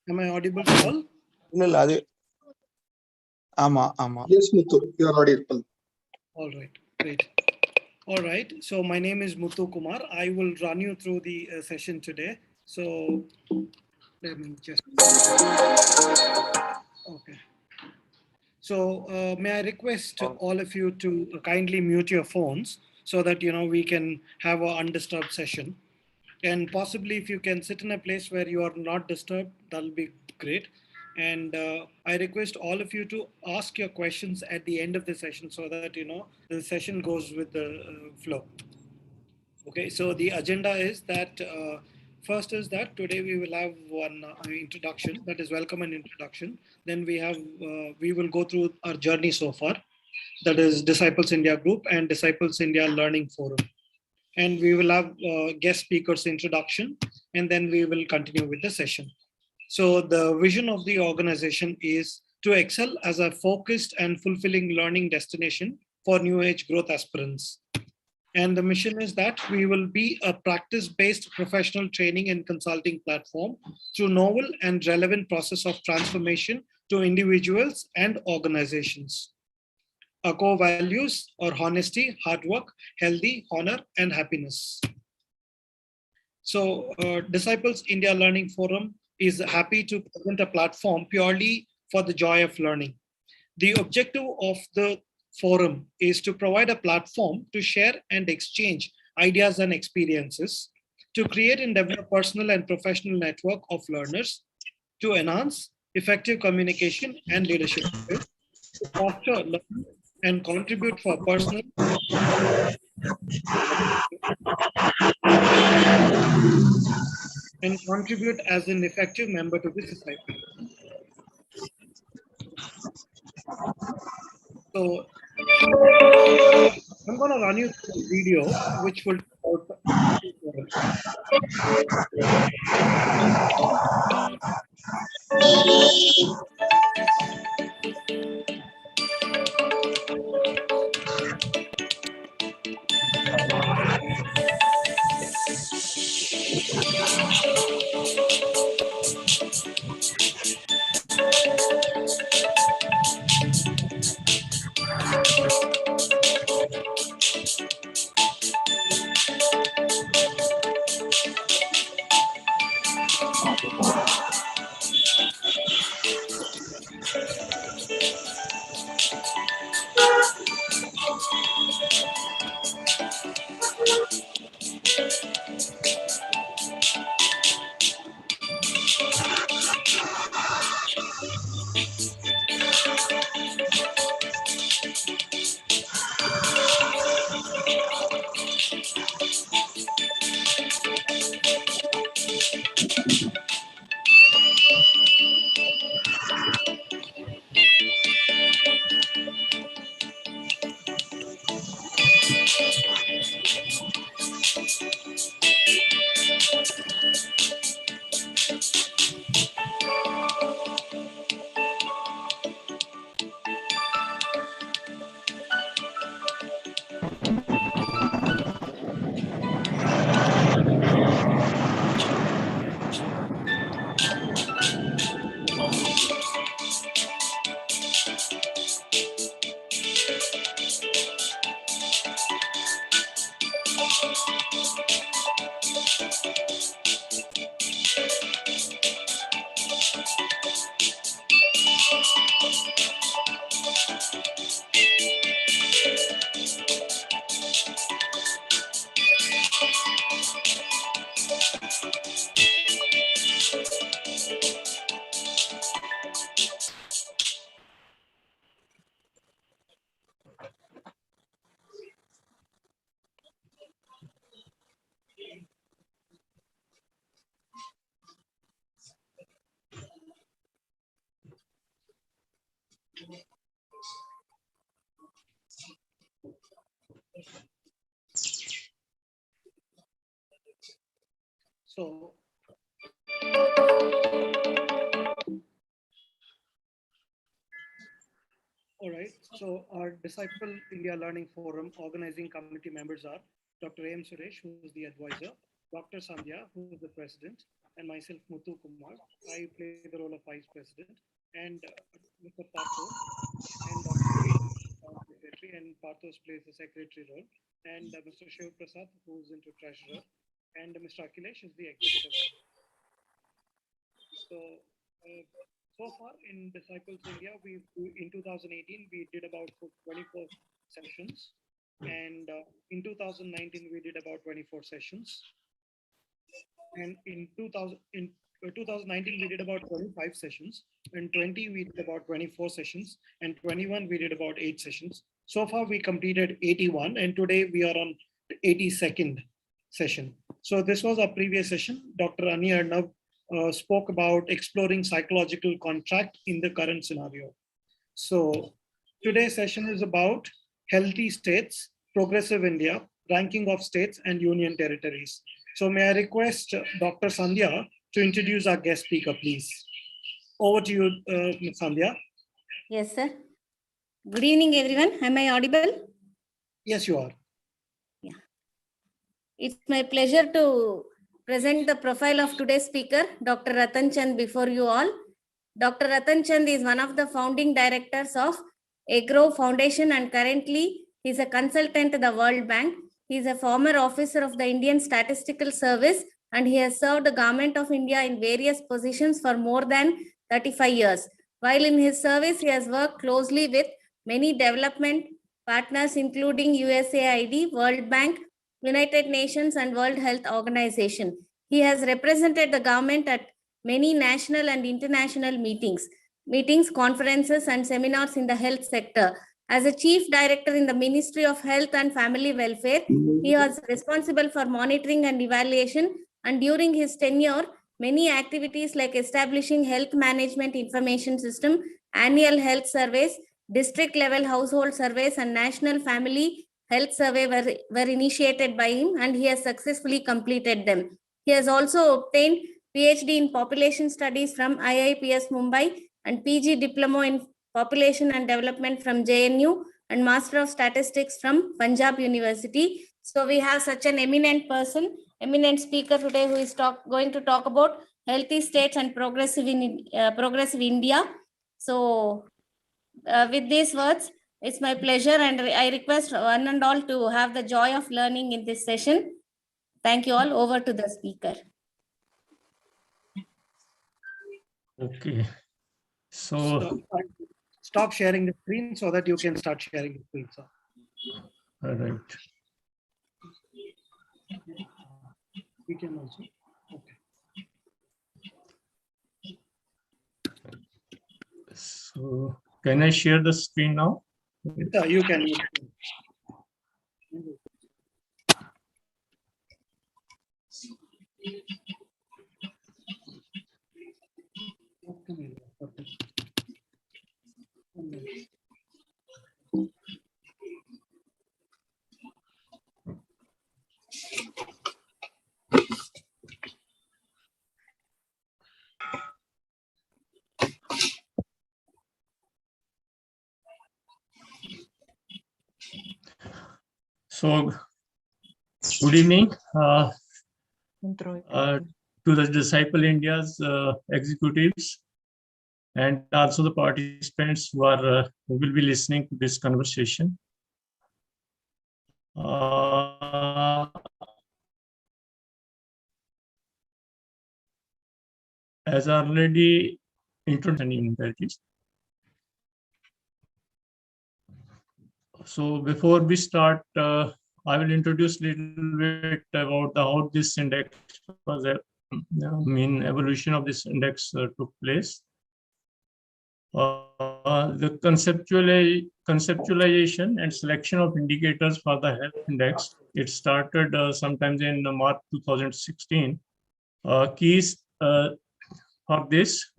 Am I audible to all? Yes, Muthu, you are audible. All right, great. All right, so my name is Muthu Kumar. I will run you through the session today. So let me just, okay. So may I request all of you to kindly mute your phones so that we can have an undisturbed session. And possibly if you can sit in a place where you are not disturbed, that'll be great. And I request all of you to ask your questions at the end of the session so that the session goes with the flow. Okay, so the agenda is that first is that today we will have one introduction, that is welcome and introduction. Then we will go through our journey so far, that is Disciples India Group and Disciples India Learning Forum. And we will have guest speakers introduction, and then we will continue with the session. So the vision of the organization is to excel as a focused and fulfilling learning destination for new age growth aspirants. And the mission is that we will be a practice-based professional training and consulting platform through novel and relevant process of transformation to individuals and organizations. Our core values are honesty, hard work, healthy, honor, and happiness. So Disciples India Learning Forum is happy to present a platform purely for the joy of learning. The objective of the forum is to provide a platform to share and exchange ideas and experiences, to create and develop personal and professional network of learners, to enhance effective communication and leadership skills, to foster learning and contribute for personal and contribute as an effective member to the society. So I'm going to run you through a video which will So, all right. So our Disciple India Learning Forum organizing committee members are Dr. A.M. Suresh, who is the advisor, Dr. Sandhya, who is the president, and myself, Muthu Kumar. I play the role of vice president, and Mr. Partho and Dr. Secretary, and Parthos plays the secretary role, and Mr. Shiv Prasad, who is into treasurer, and Mr. Akhilesh is the executive. So So far in Disciples India, in 2018 we did about 24 sessions, and in 2019 we did about 24 sessions, and in 2019 we did about 25 sessions, and 20 we did about 24 sessions, and 21 we did about 8 sessions. So far we completed 81, and today we are on the 82nd session. So this was our previous session. Dr. Ani Arnav spoke about exploring psychological contract in the current scenario. So today's session is about healthy states, progressive India, ranking of states and union territories. So may I request Dr. Sandhya to introduce our guest speaker, please. Over to you, Ms. Sandhya. Yes, sir. Good evening, everyone. Am I audible? Yes, you are. Yeah. It's my pleasure to present the profile of today's speaker, Dr. Ratan Chand, before you all. Dr. Ratan Chand is one of the founding directors of Agro Foundation, and currently he is a consultant to the World Bank. He is a former officer of the Indian Statistical Service, and he has served the Government of India in various positions for more than 35 years. While in his service, he has worked closely with many development partners, including USAID, World Bank, United Nations, and World Health Organization. He has represented the government at many national and international meetings, conferences, and seminars in the health sector. As a chief director in the Ministry of Health and Family Welfare, he was responsible for monitoring and evaluation, and during his tenure, many activities like establishing health management information system, annual health surveys, district level household surveys, and national family health survey were initiated by him, and he has successfully completed them. He has also obtained PhD in Population Studies from IIPS Mumbai and PG Diploma in Population and Development from JNU and Master of Statistics from Punjab University. So we have such an eminent person, eminent speaker today who is going to talk about healthy states and progressive India. So with these words, it's my pleasure, and I request one and all to have the joy of learning in this session. Thank you all. Over to the speaker. Okay. So stop sharing the screen so that you can start sharing the screen, sir. All right. We can also. Okay. So can I share the screen now? Yeah, you can. So good evening to the Disciple India's executives and also the participants who will be listening to this conversation. As already introduced. So before we start, I will introduce a little bit about how this index was, evolution of this index took place. The conceptualization and selection of indicators for the health index, it started sometimes in March 2016. Keys for this,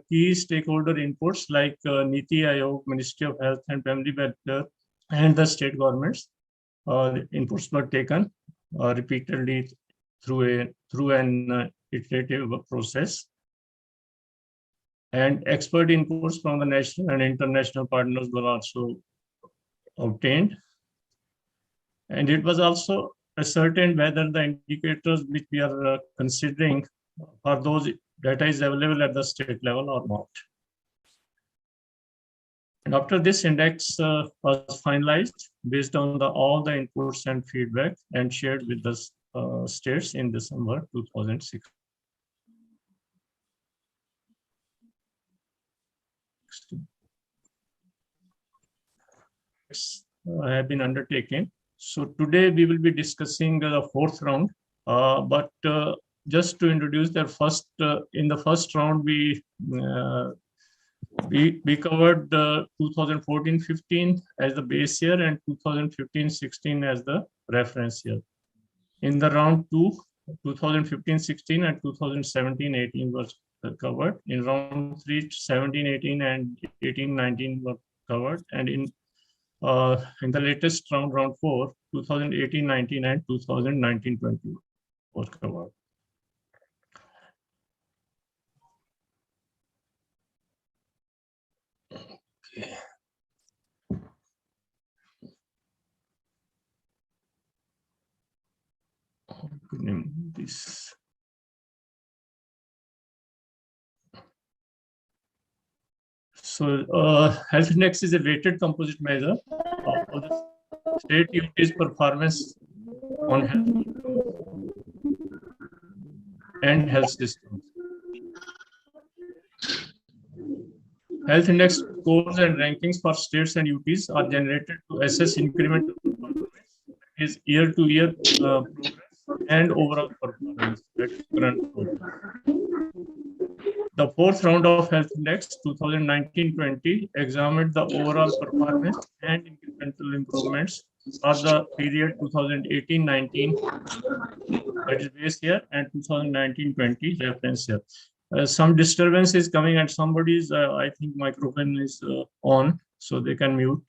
key stakeholder inputs like Niti Aayog, Ministry of Health and Family Welfare, and the state governments. The inputs were taken repeatedly through an iterative process. And expert inputs from the national and international partners were also obtained. And it was also ascertained whether the indicators which we are considering are those data is available at the state level or not. And after this index was finalized based on all the inputs and feedback and shared with the states in December 2006. have been undertaken. So today we will be discussing the fourth round, but just to introduce the first, in the first round, we covered the 2014-15 as the base year and 2015-16 as the reference year. In the round two, 2015-16 and 2017-18 was covered. In round three, 17-18 and 18-19 were covered. And in the latest round, round four, 2018-19 and 2019-20 was covered. Okay. This. So health index is a weighted composite measure of the state utilities performance on health and health systems. Health index scores and rankings for states and UTs are generated to assess incremental performance, is year-to-year progress and overall performance at current progress. The fourth round of Health Index 2019-20 examined the overall performance and incremental improvements for the period 2018-19, that is base year, and 2019-20 reference year. Some disturbance is coming and somebody's, I think, microphone is on, so they can mute.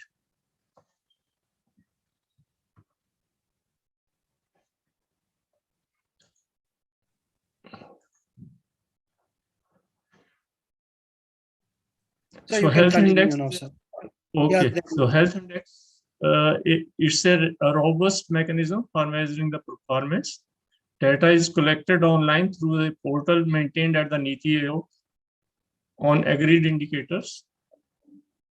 So health index. Okay, yeah, so health index, it's a robust mechanism for measuring the performance. Data is collected online through a portal maintained at the NITI Aayog on agreed indicators.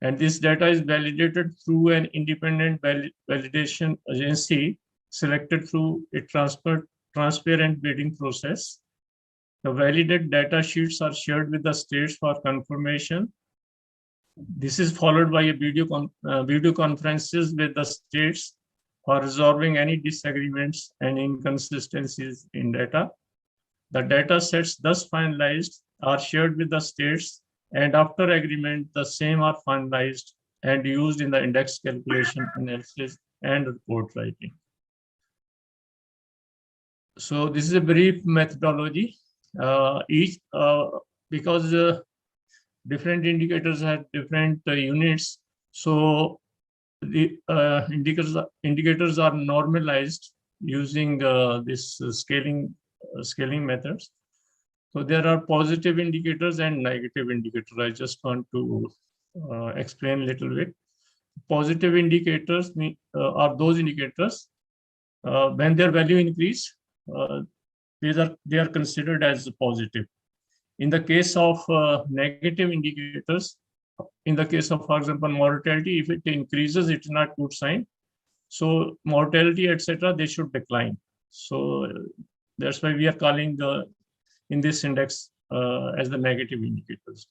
And this data is validated through an independent validation agency selected through a transparent bidding process. The validated data sheets are shared with the states for confirmation. This is followed by a video conferences with the states for resolving any disagreements and inconsistencies in data. The data sets thus finalized are shared with the states, and after agreement, the same are finalized and used in the index calculation, analysis, and report writing. So this is a brief methodology. Because different indicators have different units, so the indicators are normalized using this scaling methods. So there are positive indicators and negative indicators. I just want to explain a little bit. Positive indicators are those indicators when their value increase, they are considered as positive. In the case of negative indicators, in the case of, for example, mortality, if it increases, it's not good sign. So mortality, etc., they should decline. So that's why we are calling in this index as the negative indicators.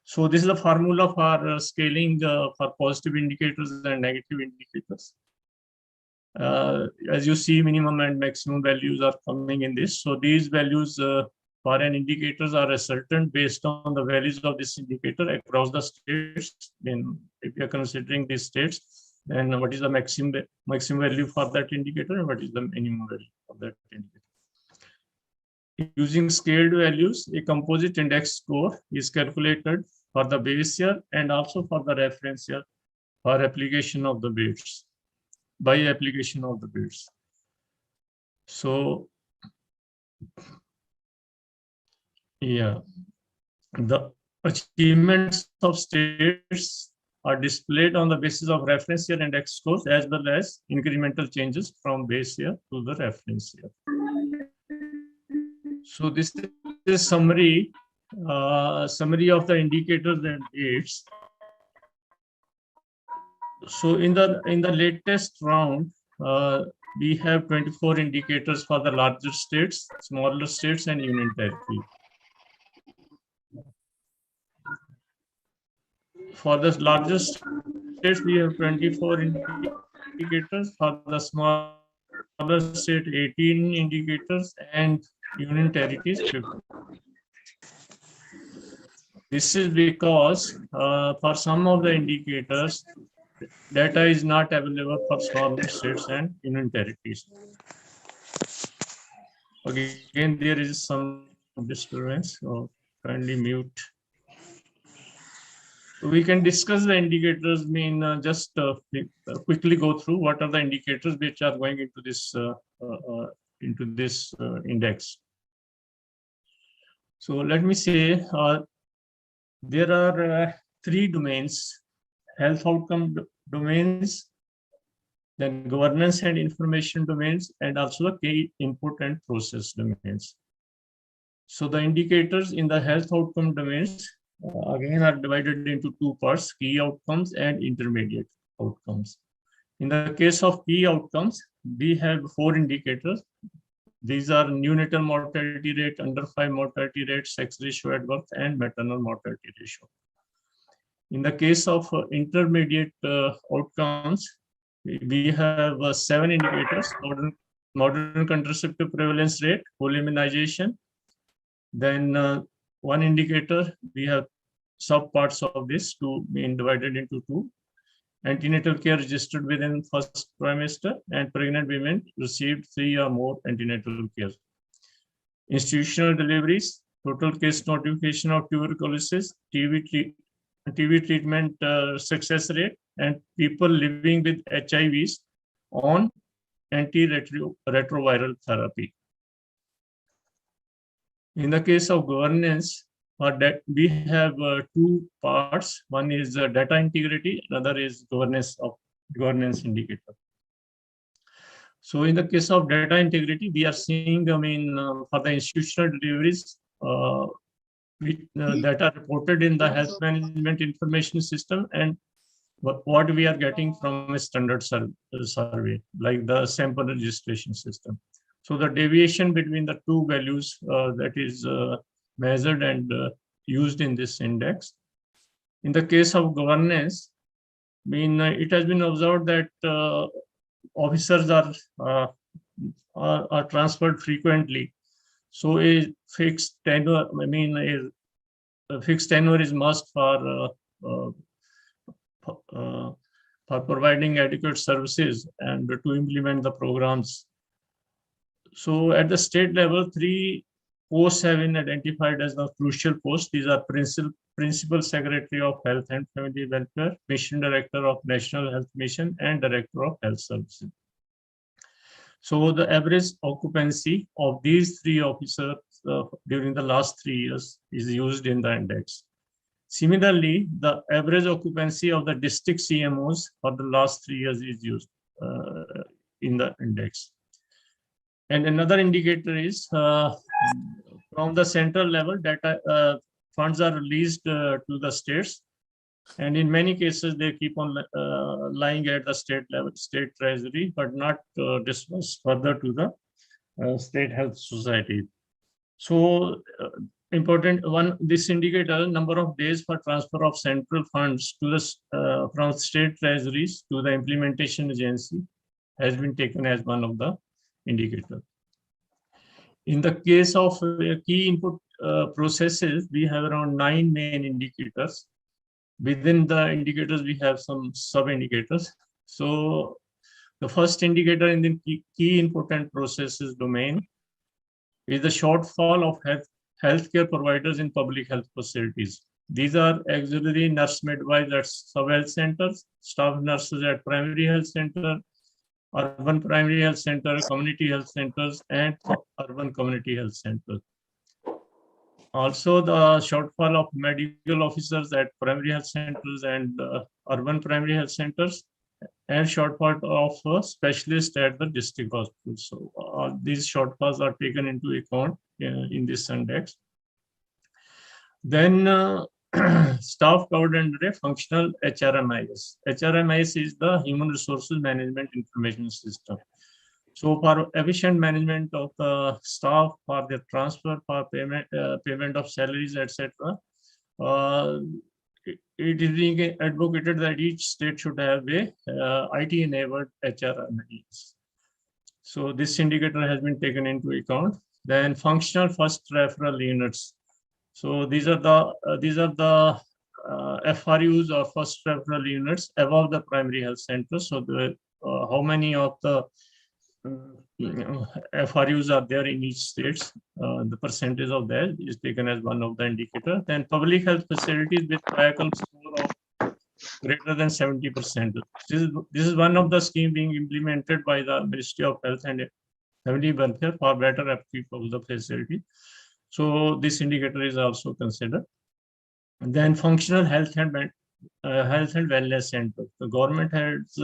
So this is the formula for scaling for positive indicators and negative indicators. As you see, minimum and maximum values are coming in this. So these values for an indicators are ascertained based on the values of this indicator across the states. Then if you are considering these states, then what is the maximum value for that indicator and what is the minimum value of that indicator. Using scaled values, a composite index score is calculated for the base year and also for the reference year for application of the weights, by application of the weights. So yeah, the achievements of states are displayed on the basis of reference year index scores as well as incremental changes from base year to the reference year. So this is a summary of the indicators and weights. So in the latest round, we have 24 indicators for the larger states, smaller states, and union territory. For the largest states, we have 24 indicators. For the smaller state, 18 indicators, and union territories, 50. This is because for some of the indicators, data is not available for smaller states and union territories. Again, there is some disturbance, so kindly mute. We can discuss the indicators. Just quickly go through what are the indicators which are going into this index. So let me say there are 3 domains: health outcome domains, then governance and information domains, and also the key input and process domains. So the indicators in the health outcome domains again are divided into 2 parts: key outcomes and intermediate outcomes. In the case of key outcomes, we have 4 indicators. These are neonatal mortality rate, under 5 mortality rate, sex ratio at birth, and maternal mortality ratio. In the case of intermediate outcomes, we have 7 indicators: modern contraceptive prevalence rate, full immunization. Then 1 indicator, we have subparts of this to be divided into 2. Antenatal care registered within first trimester, and pregnant women received 3 or more antenatal care. Institutional deliveries, total case notification of tuberculosis, TB treatment success rate, and people living with HIVs on antiretroviral therapy. In the case of governance, we have 2 parts. One is data integrity, another is governance indicator. So in the case of data integrity, we are seeing, for the institutional deliveries, data reported in the health management information system, and what we are getting from a standard survey, like the sample registration system. So the deviation between the 2 values that is measured and used in this index. In the case of governance, it has been observed that officers are transferred frequently. So a fixed tenure, a fixed tenure is must for providing adequate services and to implement the programs. So at the state level, 3 posts have been identified as the crucial posts. These are Principal Secretary of Health and Family Welfare, Mission Director of National Health Mission, and Director of Health Services. So the average occupancy of these 3 officers during the last 3 years is used in the index. Similarly, the average occupancy of the district CMOs for the last 3 years is used in the index. And another indicator is from the central level, data funds are released to the states, and in many cases they keep on lying at the state level, state treasury, but not dispersed further to the state health society. So important one, this indicator, number of days for transfer of central funds to the from state treasuries to the implementation agency, has been taken as one of the indicator. In the case of key input processes, we have around 9 main indicators. Within the indicators, we have some sub-indicators. So the first indicator in the key input and processes domain is the shortfall of healthcare providers in public health facilities. These are auxiliary nurse midwives at sub-health centers, staff nurses at primary health center, urban primary health center, community health centers, and urban community health centers. Also, the shortfall of medical officers at primary health centers and urban primary health centers, and shortfall of specialists at the district hospitals. So these shortfalls are taken into account in this index. Then staff covered under a functional HRMIS. HRMIS is the Human Resources Management Information System. So for efficient management of the staff, for their transfer, for payment of salaries, etc., it is being advocated that each state should have a IT-enabled HR needs. So this indicator has been taken into account. Then functional first referral units. So these are the FRUs or first referral units above the primary health center. So the how many of the FRUs are there in each state? The percentage of that is taken as one of the indicator. Then public health facilities with PACL score of greater than 70%. This is one of the scheme being implemented by the Ministry of Health and Family Welfare for better upkeep of the facility. So this indicator is also considered. And then functional health and wellness center. The government has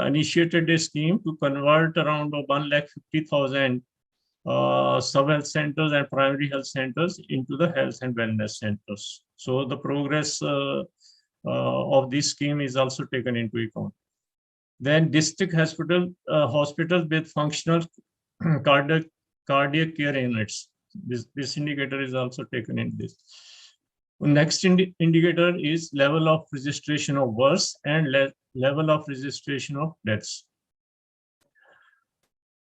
initiated a scheme to convert around 150,000 sub-health centers and primary health centers into the health and wellness centers. So the progress of this scheme is also taken into account. Then district hospitals with functional cardiac care units. This indicator is also taken in this. Next indicator is level of registration of births and level of registration of deaths.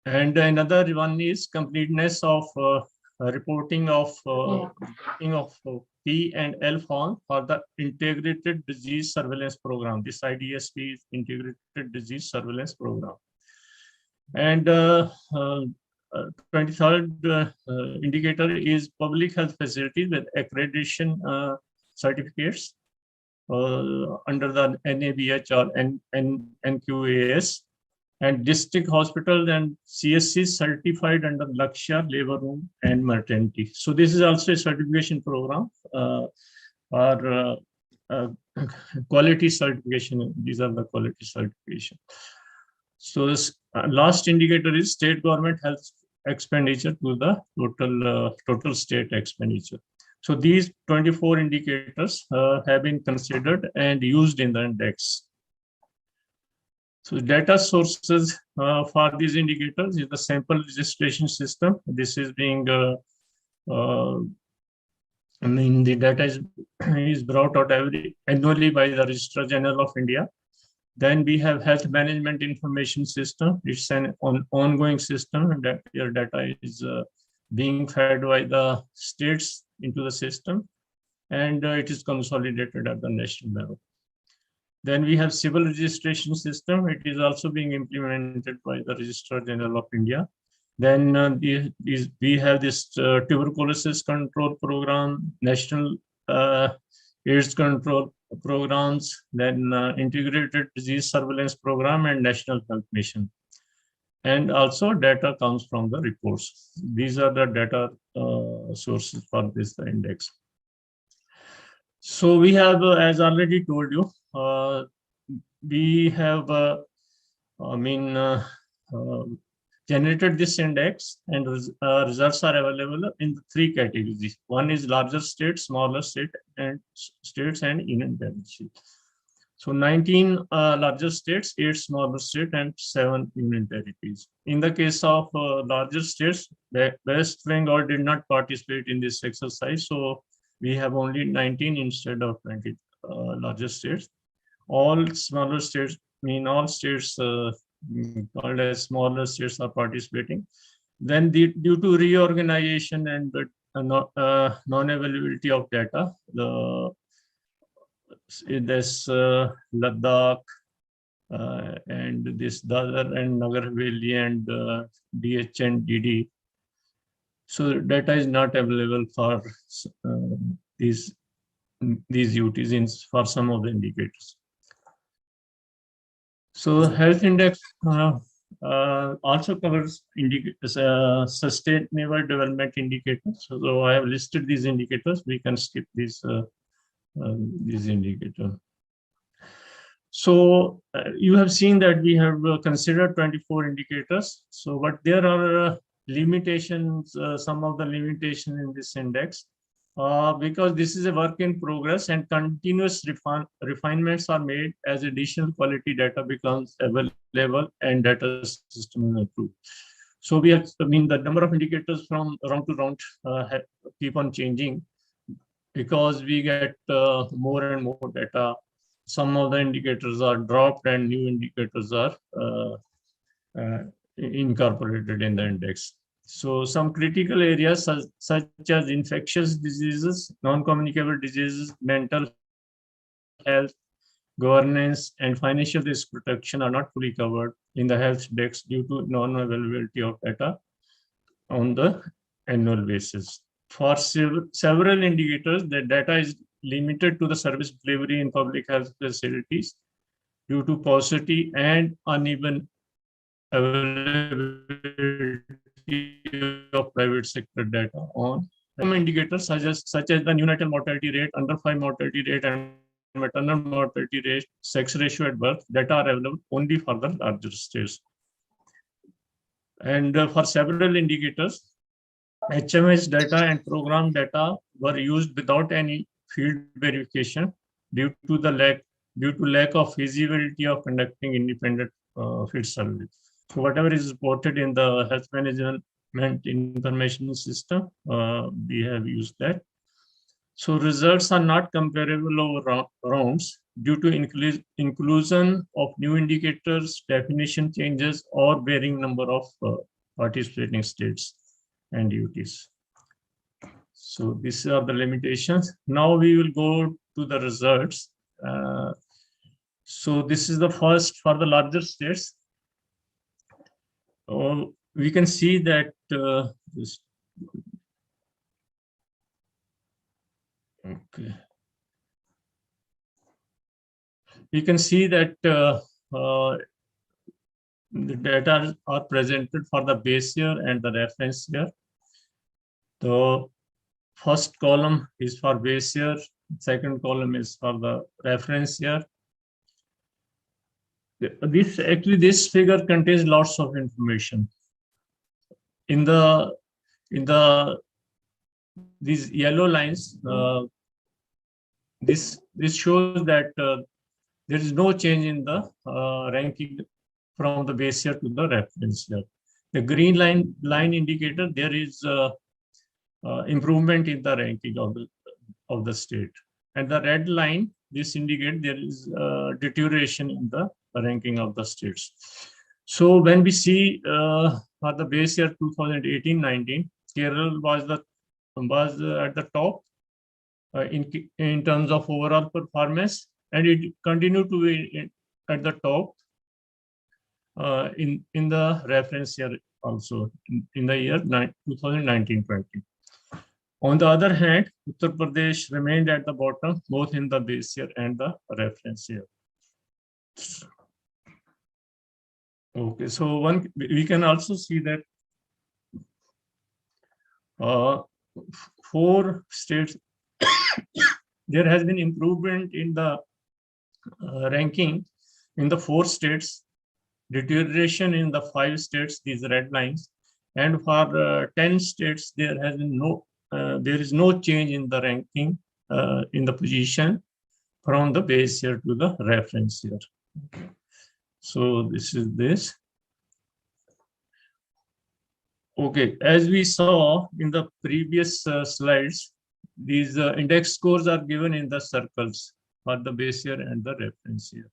And another one is completeness of reporting of P and L form for the Integrated Disease Surveillance Program. This IDSP is Integrated Disease Surveillance Program. And 23rd indicator is public health facilities with accreditation certificates under the NABH or NQAS, and district hospitals and CSC certified under Lakshya, labor room, and maternity. So this is also a certification program or quality certification. These are the quality certification. So this last indicator is state government health expenditure to the total state expenditure. So these 24 indicators have been considered and used in the index. So data sources for these indicators is the sample registration system. This is being, the data is brought out annually by the Registrar General of India. Then we have health management information system. It's an ongoing system, and that your data is being fed by the states into the system, and it is consolidated at the national level. Then we have civil registration system. It is also being implemented by the Registrar General of India. Then we have this tuberculosis control program, national AIDS control programs, then integrated disease surveillance program, and national health mission. And also data comes from the reports. These are the data sources for this index. So we have, as already told you, we have generated this index, and results are available in 3 categories. One is larger states, smaller states, and union territories. So 19 larger states, 8 smaller states, and 7 union territories. In the case of larger states, West Bengal did not participate in this exercise, so we have only 19 instead of 20 larger states. All smaller states, all states called as smaller states are participating. Then due to reorganization and non-availability of data, this Ladakh and this Dadar and Nagar Haveli and DH and DD. So data is not available for these UTs for some of the indicators. So health index also covers sustainable development indicators. So I have listed these indicators. We can skip these indicators. So you have seen that we have considered 24 indicators. So but there are limitations, some of the limitations in this index. Because this is a work in progress and continuous refinements are made as additional quality data becomes available and data system is improved. So we have, the number of indicators from round to round keep on changing. because we get more and more data. Some of the indicators are dropped and new indicators are incorporated in the index. So some critical areas such as infectious diseases, non-communicable diseases, mental health, governance, and financial risk protection are not fully covered in the health index due to non-availability of data on the annual basis. For several indicators, the data is limited to the service delivery in public health facilities due to paucity and uneven availability of private sector data on some indicators such as the neonatal mortality rate, under 5 mortality rate, and maternal mortality rate, sex ratio at birth, data are available only for the larger states. And for several indicators, HMS data and program data were used without any field verification due to lack of feasibility of conducting independent field survey. So whatever is reported in the health management information system, we have used that. So results are not comparable over rounds due to inclusion of new indicators, definition changes, or varying number of participating states and duties. So these are the limitations. Now we will go to the results. So this is the first for the larger states. We can see that okay. We can see that the data are presented for the base year and the reference year. The first column is for base year, second column is for the reference year. This figure contains lots of information. In these yellow lines, this shows that there is no change in the ranking from the base year to the reference year. The green line indicator, there is improvement in the ranking of the state, and the red line, this indicates there is deterioration in the ranking of the states. So when we see for the base year 2018-19, Kerala was at the top in terms of overall performance, and it continued to be at the top in the reference year also in the year 2019-20. On the other hand, Uttar Pradesh remained at the bottom both in the base year and the reference year. Okay, so we can also see that 4 states there has been improvement in the ranking in the 4 states, deterioration in the 5 states, these red lines, and for 10 states there has been there is no change in the ranking in the position from the base year to the reference year. Okay. So this is this. Okay, as we saw in the previous slides, these index scores are given in the circles for the base year and the reference year.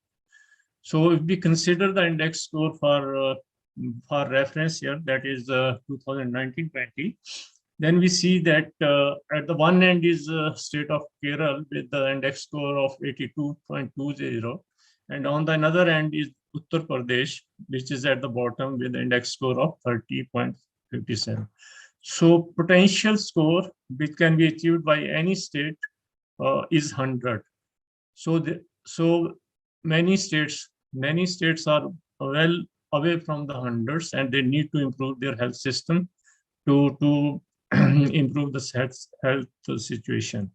So if we consider the index score for reference year, that is 2019-20, then we see that at the one end is state of Kerala with the index score of 82.20, and on the another end is Uttar Pradesh, which is at the bottom with the index score of 30.57. So potential score which can be achieved by any state is 100. So many states are well away from the hundreds, and they need to improve their health system to improve the health situation.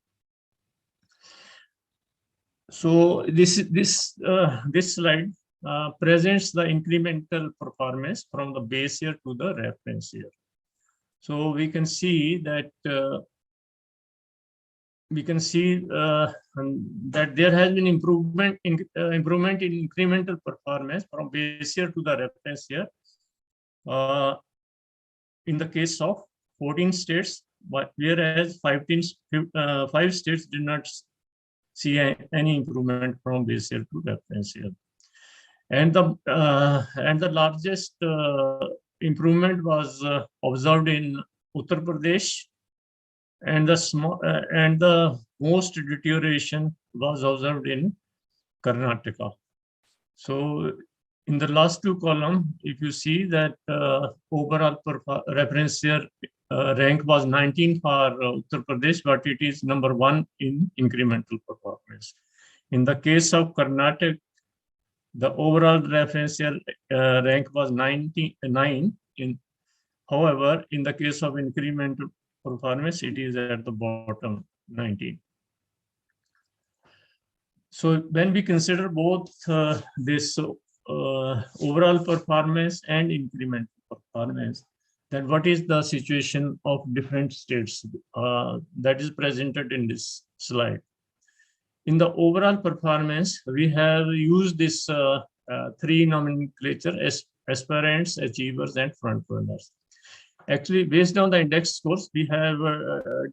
So this slide presents the incremental performance from the base year to the reference year. So we can see that that there has been improvement in incremental performance from base year to the reference year. In the case of 14 states, whereas 5 states did not see any improvement from base year to reference year. And the largest improvement was observed in Uttar Pradesh, and the most deterioration was observed in Karnataka. So in the last two columns, if you see that overall reference year rank was 19 for Uttar Pradesh, but it is number 1 in incremental performance. In the case of Karnataka, the overall reference year rank was 99. However, in the case of incremental performance, it is at the bottom, 19. So when we consider both this overall performance and incremental performance, then what is the situation of different states that is presented in this slide? In the overall performance, we have used this 3 nomenclature: aspirants, achievers, and front runners. Actually, based on the index scores, we have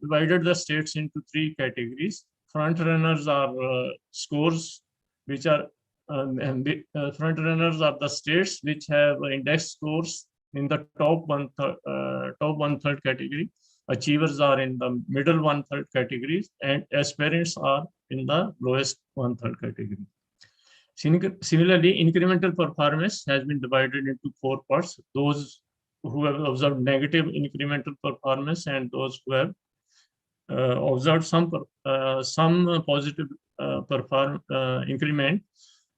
divided the states into 3 categories. Front runners are scores which are front runners are the states which have index scores in the top one third category. Achievers are in the middle 1/3 categories, and aspirants are in the lowest 1/3 category. Similarly, incremental performance has been divided into 4 parts: those who have observed negative incremental performance and those who have observed some positive increment.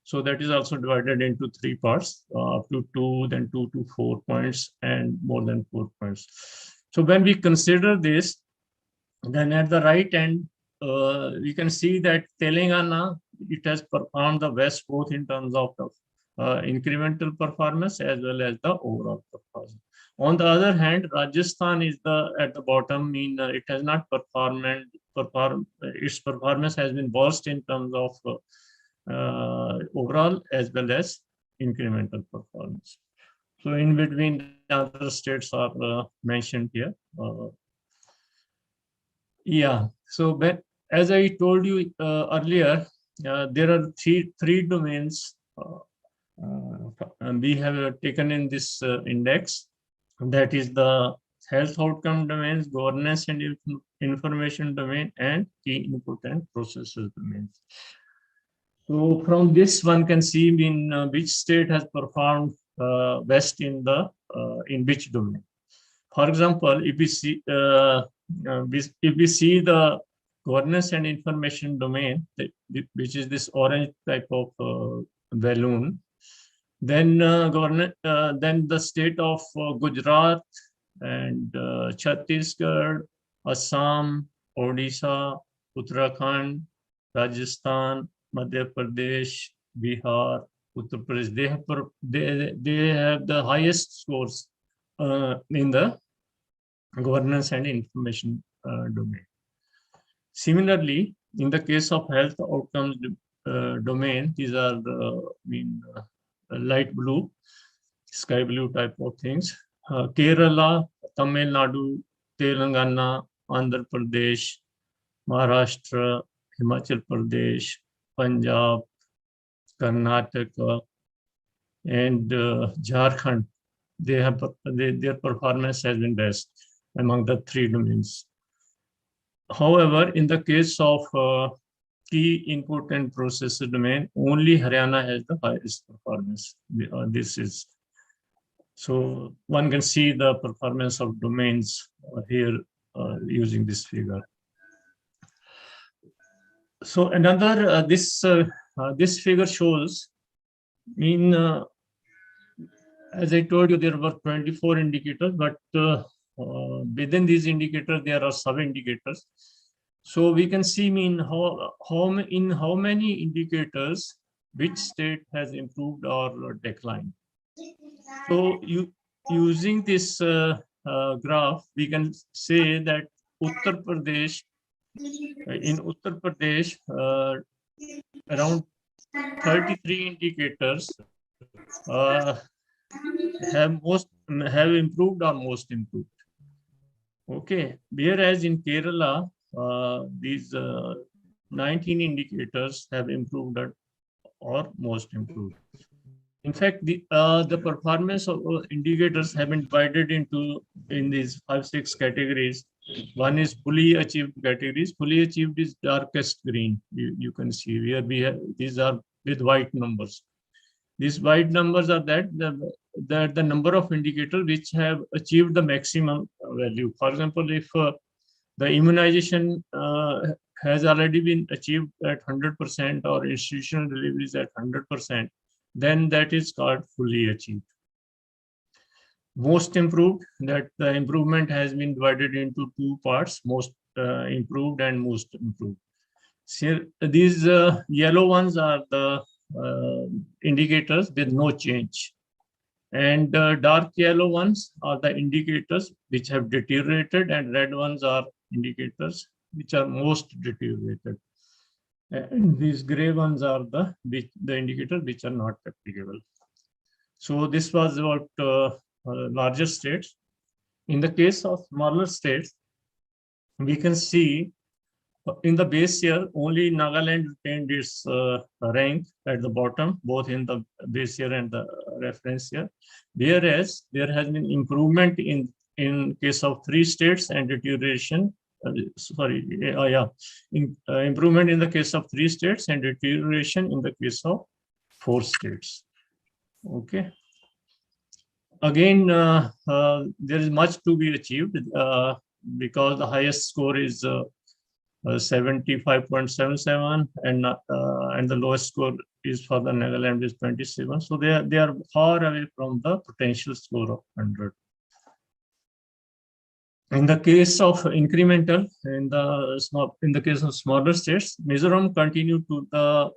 So that is also divided into 3 parts, up to 2, then 2 to 4 points, and more than 4 points. So when we consider this, then at the right end, we can see that Telangana, it has performed the best both in terms of the incremental performance as well as the overall performance. On the other hand, Rajasthan is at the bottom. It has not performed. Its performance has been worst in terms of overall as well as incremental performance. So in between, the other states are mentioned here. So as I told you earlier, there are three domains we have taken in this index. That is the health outcome domains, governance and information domain, and key input and processes domains. So from this, one can see which state has performed best in which domain. For example, if we see the governance and information domain, which is this orange type of balloon, then the state of Gujarat and Chhattisgarh, Assam, Odisha, Uttarakhand, Rajasthan, Madhya Pradesh, Bihar, Uttar Pradesh, they have the highest scores in the governance and information domain. Similarly, in the case of health outcomes domain, these are light blue, sky blue type of things. Kerala, Tamil Nadu, Telangana, Andhra Pradesh, Maharashtra, Himachal Pradesh, Punjab, Karnataka, and Jharkhand. Their performance has been best among the 3 domains. However, in the case of key input and processor domain, only Haryana has the highest performance. So one can see the performance of domains here using this figure. So another this figure shows as I told you, there were 24 indicators, but within these indicators there are sub indicators. So we can see in how many indicators which state has improved or declined. So using this graph, we can say that Uttar Pradesh, around 33 indicators have improved or most improved. Okay, whereas in Kerala, these 19 indicators have improved or most improved. In fact, the performance of indicators have been divided in these 5-6 categories. One is fully achieved categories. Fully achieved is darkest green. You can see where we have these are with white numbers. These white numbers are that the number of indicators which have achieved the maximum value. For example, if the immunization has already been achieved at 100% or institutional delivery is at 100%, then that is called fully achieved. Most improved, that the improvement has been divided into two parts, most improved and most improved. So these yellow ones are the indicators with no change. And dark yellow ones are the indicators which have deteriorated, and red ones are indicators which are most deteriorated. And these gray ones are the indicators which are not applicable. So this was about larger states. In the case of smaller states, we can see in the base year, only Nagaland retained its rank at the bottom, both in the base year and the reference year. Whereas there has been improvement in case of 3 states and deterioration. Improvement in the case of 3 states and deterioration in the case of 4 states. Okay. Again, there is much to be achieved because the highest score is 75.77 and the lowest score is for the Nagaland is 27. So they are far away from the potential score of 100. In the case of incremental, in the case of smaller states, Mizoram continued to the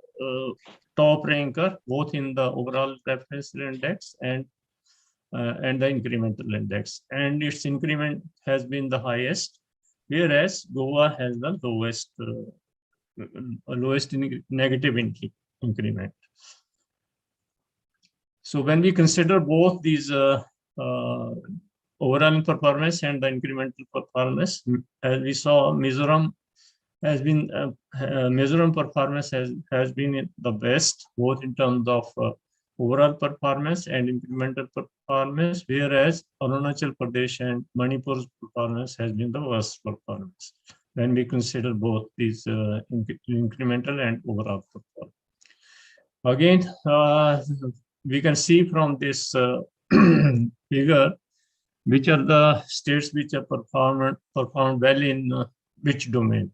top ranker both in the overall reference index and the incremental index, and its increment has been the highest, whereas Goa has the lowest negative increment. So when we consider both these overall performance and the incremental performance, as we saw, Mizoram performance has been the best, both in terms of overall performance and incremental performance, whereas Arunachal Pradesh and Manipur's performance has been the worst performance when we consider both these incremental and overall performance. Again, we can see from this figure which are the states which have performed well in which domain.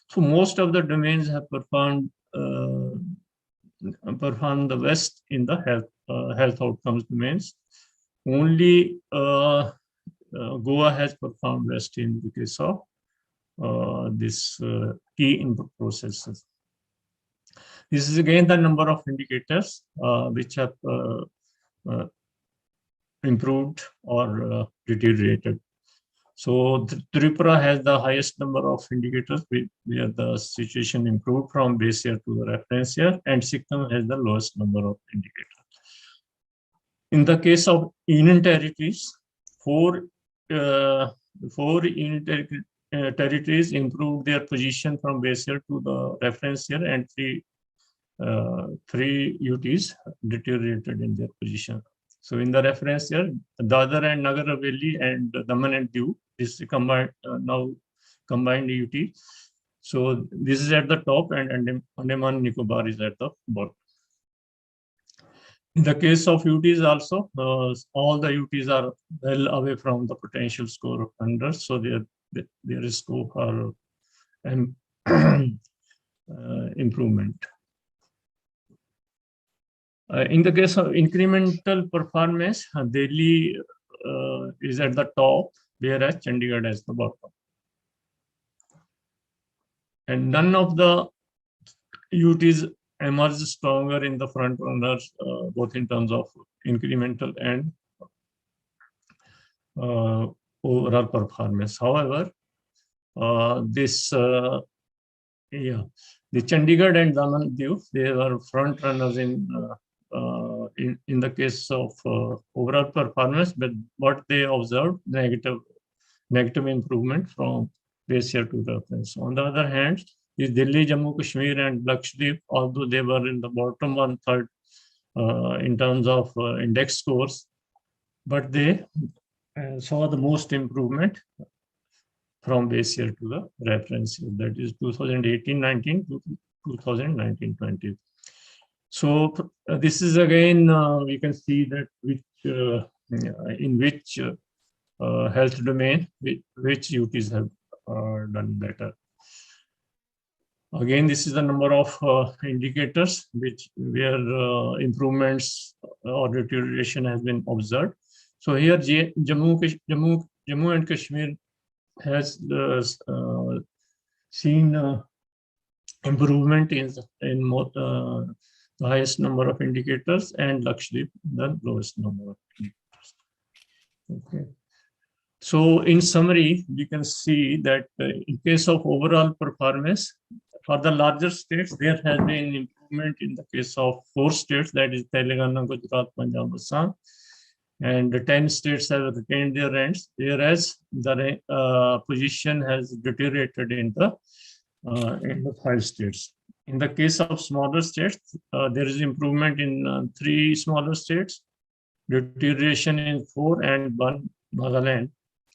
So most of the domains have performed the best in the health outcomes domains. Only Goa has performed best in the case of this key input processes. This is again the number of indicators which have improved or deteriorated. So Tripura has the highest number of indicators where the situation improved from base year to the reference year, and Sikkim has the lowest number of indicators. In the case of Union territories, four Union territories improved their position from base year to the reference year, and three UTs deteriorated in their position. So in the reference year, Dadar and Nagar Haveli and Daman and Diu is combined now combined UT. So this is at the top, and Andaman Nicobar is at the bottom. In the case of UTs also, all the UTs are well away from the potential score of 100. So there is scope for improvement. In the case of incremental performance, Delhi is at the top, whereas Chandigarh is the bottom. And none of the UTs emerged stronger in the front runners, both in terms of incremental and overall performance. However, the Chandigarh and Daman Diu, they were front runners in the case of overall performance, but what they observed negative negative improvement from base year to reference. On the other hand, is Delhi, Jammu, Kashmir, and Lakshadweep, although they were in the bottom 1/3 in terms of index scores, but they saw the most improvement from base year to the reference year, that is 2018-19 to 2019-20. So this is again, we can see that in which health domain, which UTs have done better. Again, this is the number of indicators where improvements or deterioration has been observed. So here Jammu and Kashmir has seen improvement in the highest number of indicators, and Lakshadweep the lowest number of indicators. Okay. So in summary, we can see that in case of overall performance, for the larger states, there has been improvement in the case of 4 states, that is Telangana, Gujarat, Punjab, Assam, and 10 states have retained their ranks, whereas the position has deteriorated in the 5 states. In the case of smaller states, there is improvement in 3 smaller states, deterioration in 4, and 1 Nagaland,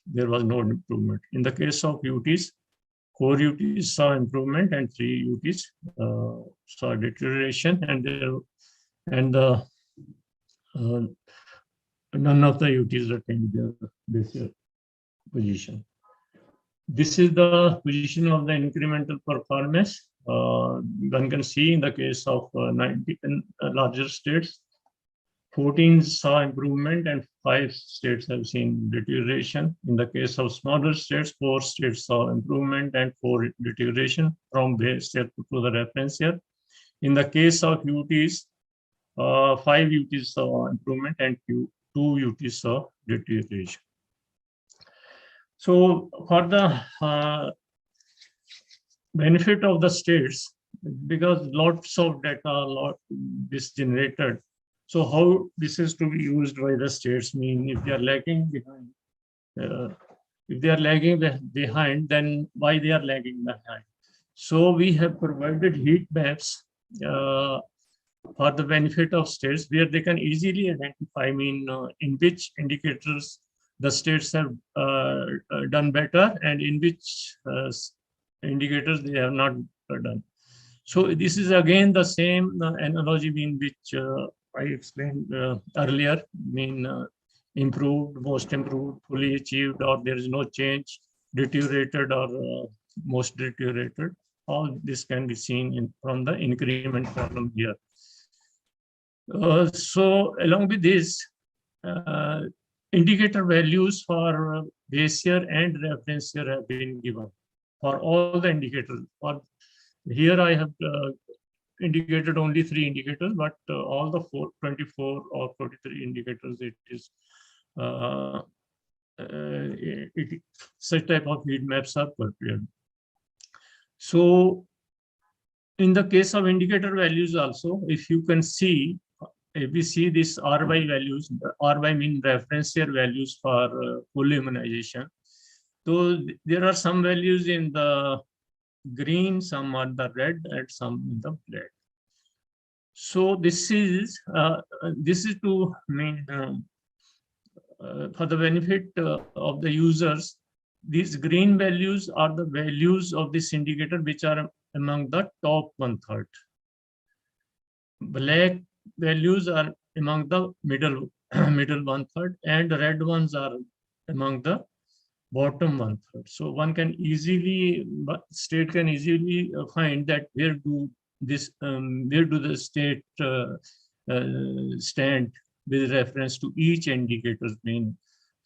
there was no improvement. In the case of UTs, 4 UTs saw improvement and 3 UTs saw deterioration, and none of the UTs retained their base year position. This is the position of the incremental performance. One can see in the case of 19 larger states, 14 saw improvement and 5 states have seen deterioration. In the case of smaller states, 4 states saw improvement and 4 deterioration from base year to the reference year. In the case of UTs, 5 UTs saw improvement and 2 UTs saw deterioration. So for the benefit of the states, because lots of data is generated, so how this is to be used by the states, mean if they are lagging behind, then why they are lagging behind? So we have provided heat maps for the benefit of states, where they can easily identify, in which indicators the states have done better and in which indicators they have not done. So this is again the same analogy which I explained earlier, improved, most improved, fully achieved, or there is no change, deteriorated, or most deteriorated. All this can be seen from the increment column here. So along with this, indicator values for base year and reference year have been given for all the indicators. Here I have indicated only 3 indicators, but all the 24 or 43 indicators, it is such type of heat maps are prepared. So in the case of indicator values also, if you can see, if we see this RY values, RY mean reference year values for full immunization. So there are some values in the green, some are the red, and some in the black. So this is to for the benefit of the users. These green values are the values of this indicator which are among the top 1/3. Black values are among the middle 1/3, and red ones are among the bottom 1/3. So one can easily, state can easily find that where do the state stand with reference to each indicator.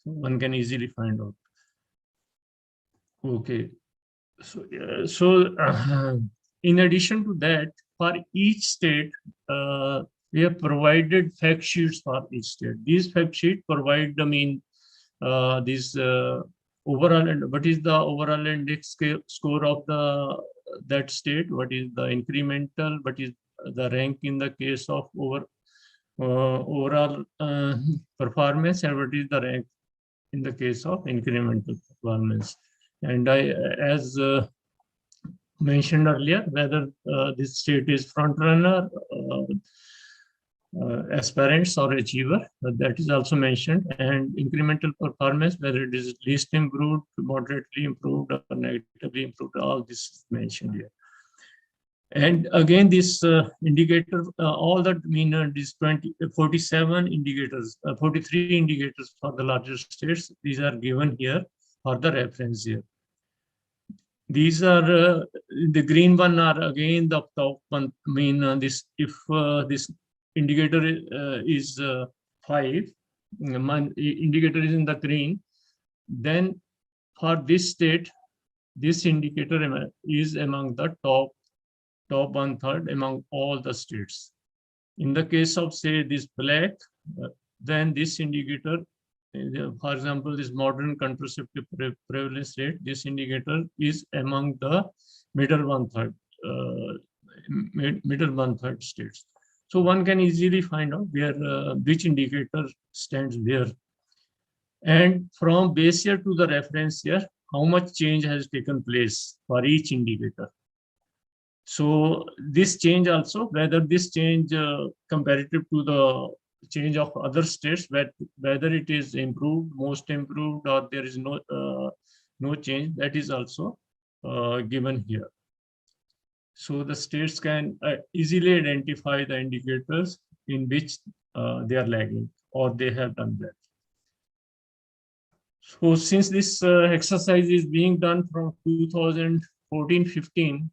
One can easily find out. Okay, so in addition to that, for each state, we have provided fact sheets for each state. These fact sheets provide this overall, and what is the overall index score of that state, what is the incremental, what is the rank in the case of overall performance, and what is the rank in the case of incremental performance. And as mentioned earlier, whether this state is front runner, aspirants or achiever, that is also mentioned. And incremental performance, whether it is least improved, moderately improved, or negatively improved, all this is mentioned here. And again, this indicator, all that mean these 47 indicators, 43 indicators for the larger states, these are given here for the reference here. These are the green one are again the top one. I mean, this if this indicator is 5, indicator is in the green, then for this state, this indicator is among the top 1/3 among all the states. In the case of, say, this black, then this indicator, for example, this modern contraceptive prevalence rate, this indicator is among the middle 1/3, middle 1/3 states. So one can easily find out where which indicator stands where. And from base year to the reference year, how much change has taken place for each indicator. So this change also, whether this change comparative to the change of other states, whether it is improved, most improved, or there is no change, that is also given here. So the states can easily identify the indicators in which they are lagging or they have done that. So since this exercise is being done from 2014-15,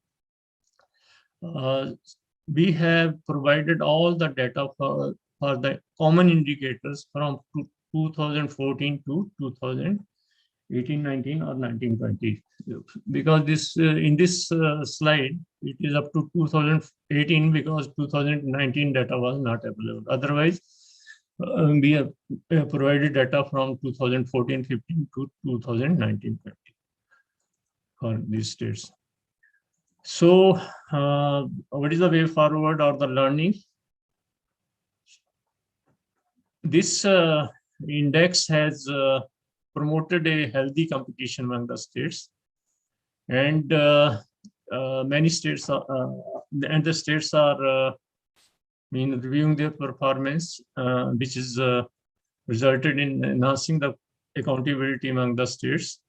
we have provided all the data for the common indicators from 2014 to 2018-19 or 19-20. Because this in this slide, it is up to 2018 because 2019 data was not available. Otherwise, we have provided data from 2014-15 to 2019-20 for these states. So what is the way forward or the learning? This index has promoted a healthy competition among the states, and many states are, reviewing their performance, which is resulted in enhancing the accountability among the states.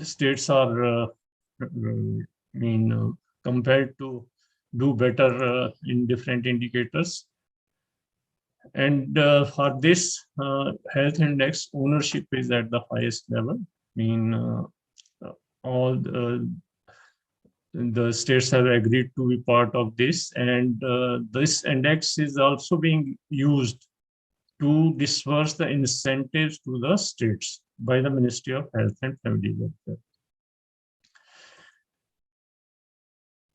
States are compared to do better in different indicators. And for this health index, ownership is at the highest level. All the states have agreed to be part of this, and this index is also being used to disperse the incentives to the states by the Ministry of Health and Family Welfare.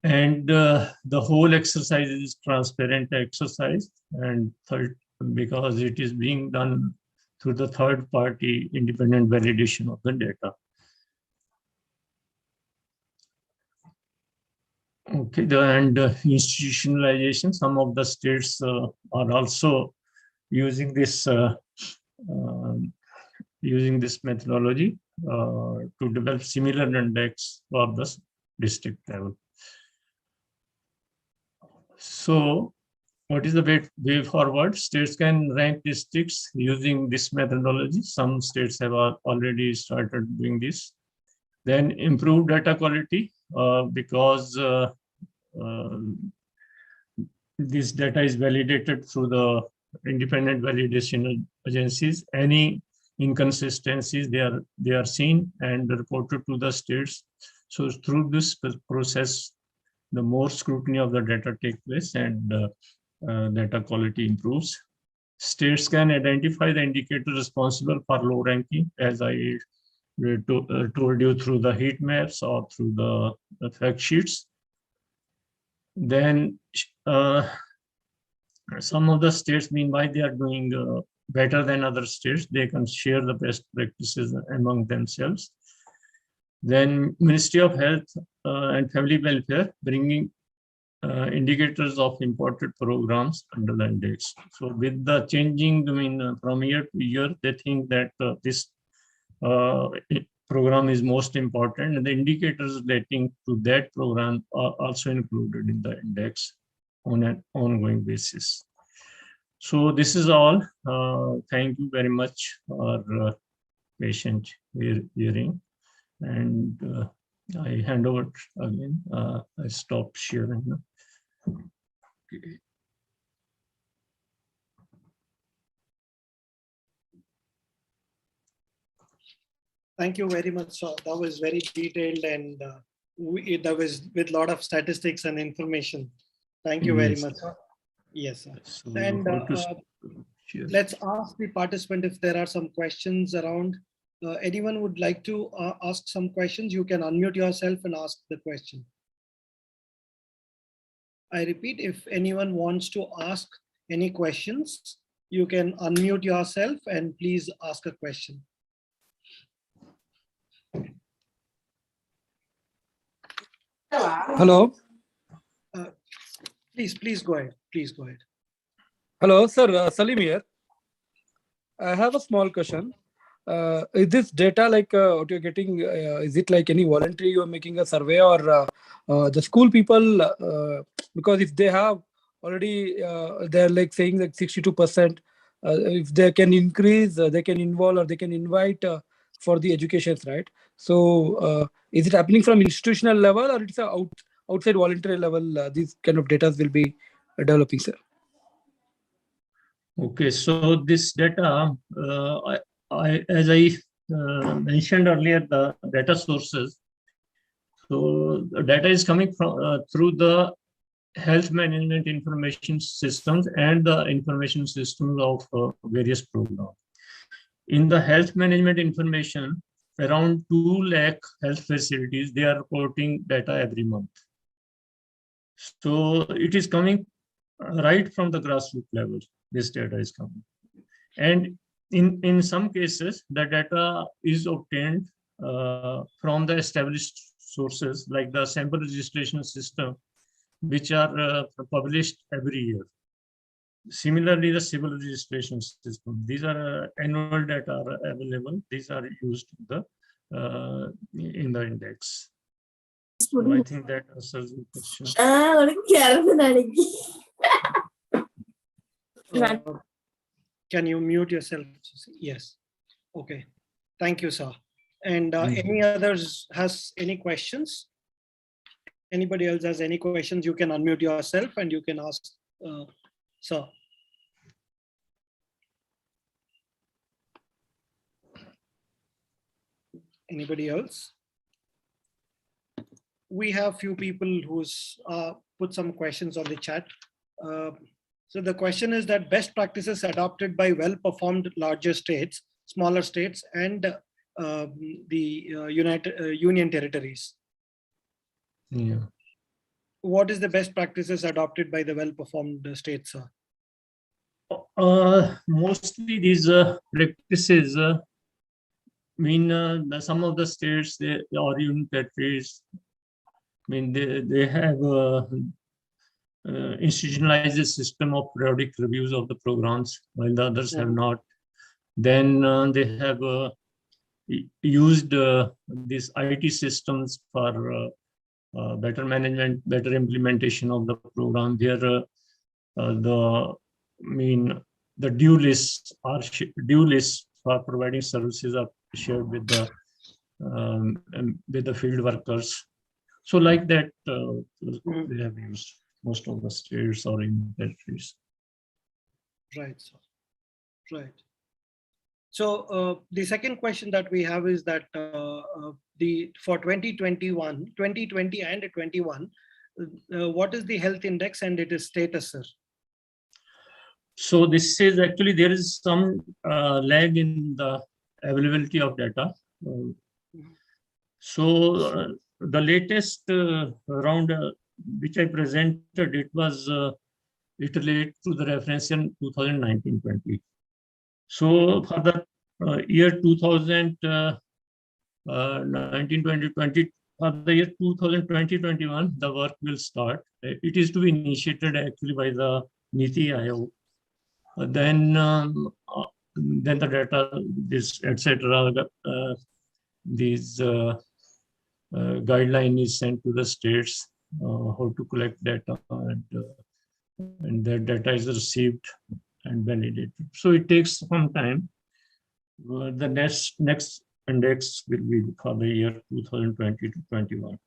And the whole exercise is transparent exercise, and because it is being done through the third party independent validation of the data. Okay, and institutionalization, some of the states are also using this methodology to develop similar index for the district level. So what is the way forward? States can rank districts using this methodology. Some states have already started doing this. Then improve data quality because this data is validated through the independent validation agencies. Any inconsistencies, they are seen and reported to the states. So through this process, the more scrutiny of the data takes place and data quality improves. States can identify the indicator responsible for low ranking, as I told you, through the heat maps or through the fact sheets. Then some of the states, meanwhile, they are doing better than other states. They can share the best practices among themselves. Then Ministry of Health and Family Welfare bringing indicators of imported programs under the index. So with the changing, from year to year, they think that this program is most important, and the indicators relating to that program are also included in the index on an ongoing basis. So this is all. Thank you very much for patient hearing, and I hand over again. I stop sharing. Okay. Thank you very much, sir. That was very detailed, and that was with a lot of statistics and information. Thank you very much, sir. Yes, sir. So And let's ask the participant if there are some questions around. Anyone would like to ask some questions, you can unmute yourself and ask the question. I repeat, if anyone wants to ask any questions, you can unmute yourself and please ask a question. Hello. Please go ahead. Please go ahead. Hello, sir. Salim here. I have a small question. Is this data like what you're getting? Is it like any voluntary you are making a survey, or the school people? Because if they have already, they're like saying like 62%. If they can increase, they can involve or they can invite for the educations, right? So is it happening from institutional level, or it's a outside voluntary level? These kind of data will be developing, sir. Okay, so this data, as I mentioned earlier, the data sources. So the data is coming from through the health management information systems and the information systems of various programs. In the health management information, around 2 lakh health facilities, they are reporting data every month. So it is coming right from the grassroots level. This data is coming. And in some cases, the data is obtained from the established sources like the sample registration system, which are published every year. Similarly, the civil registration system. These are annual data are available. These are used in the index. So I think that answers the question. Can you mute yourself? Yes. Okay. Thank you, sir. And any others has any questions? Anybody else has any questions? You can unmute yourself and you can ask, sir. Anybody else? We have few people who's put some questions on the chat. So the question is that best practices adopted by well-performed larger states, smaller states, and the union territories. Yeah. What is the best practices adopted by the well-performed states, sir? Mostly these practices some of the states or union territories, they have institutionalized a system of periodic reviews of the programs, while the others have not. Then they have used these IT systems for better management, better implementation of the program. Where the due lists for providing services are shared with the field workers. So like that, they have used most of the states or in territories. Right, sir. Right. So the second question that we have is that for 2020 and 21, what is the health index and its status, sir? So this is actually, there is some lag in the availability of data. So the latest round which I presented, it was it related to the reference in 2019-20. So for the year 2019-20 for the year 2020-21, the work will start. It is to be initiated actually by the Niti Aayog. Then the data, this etc. These guideline is sent to the states how to collect data, and that data is received and validated. So it takes some time. The next index will be for the year 2020-21.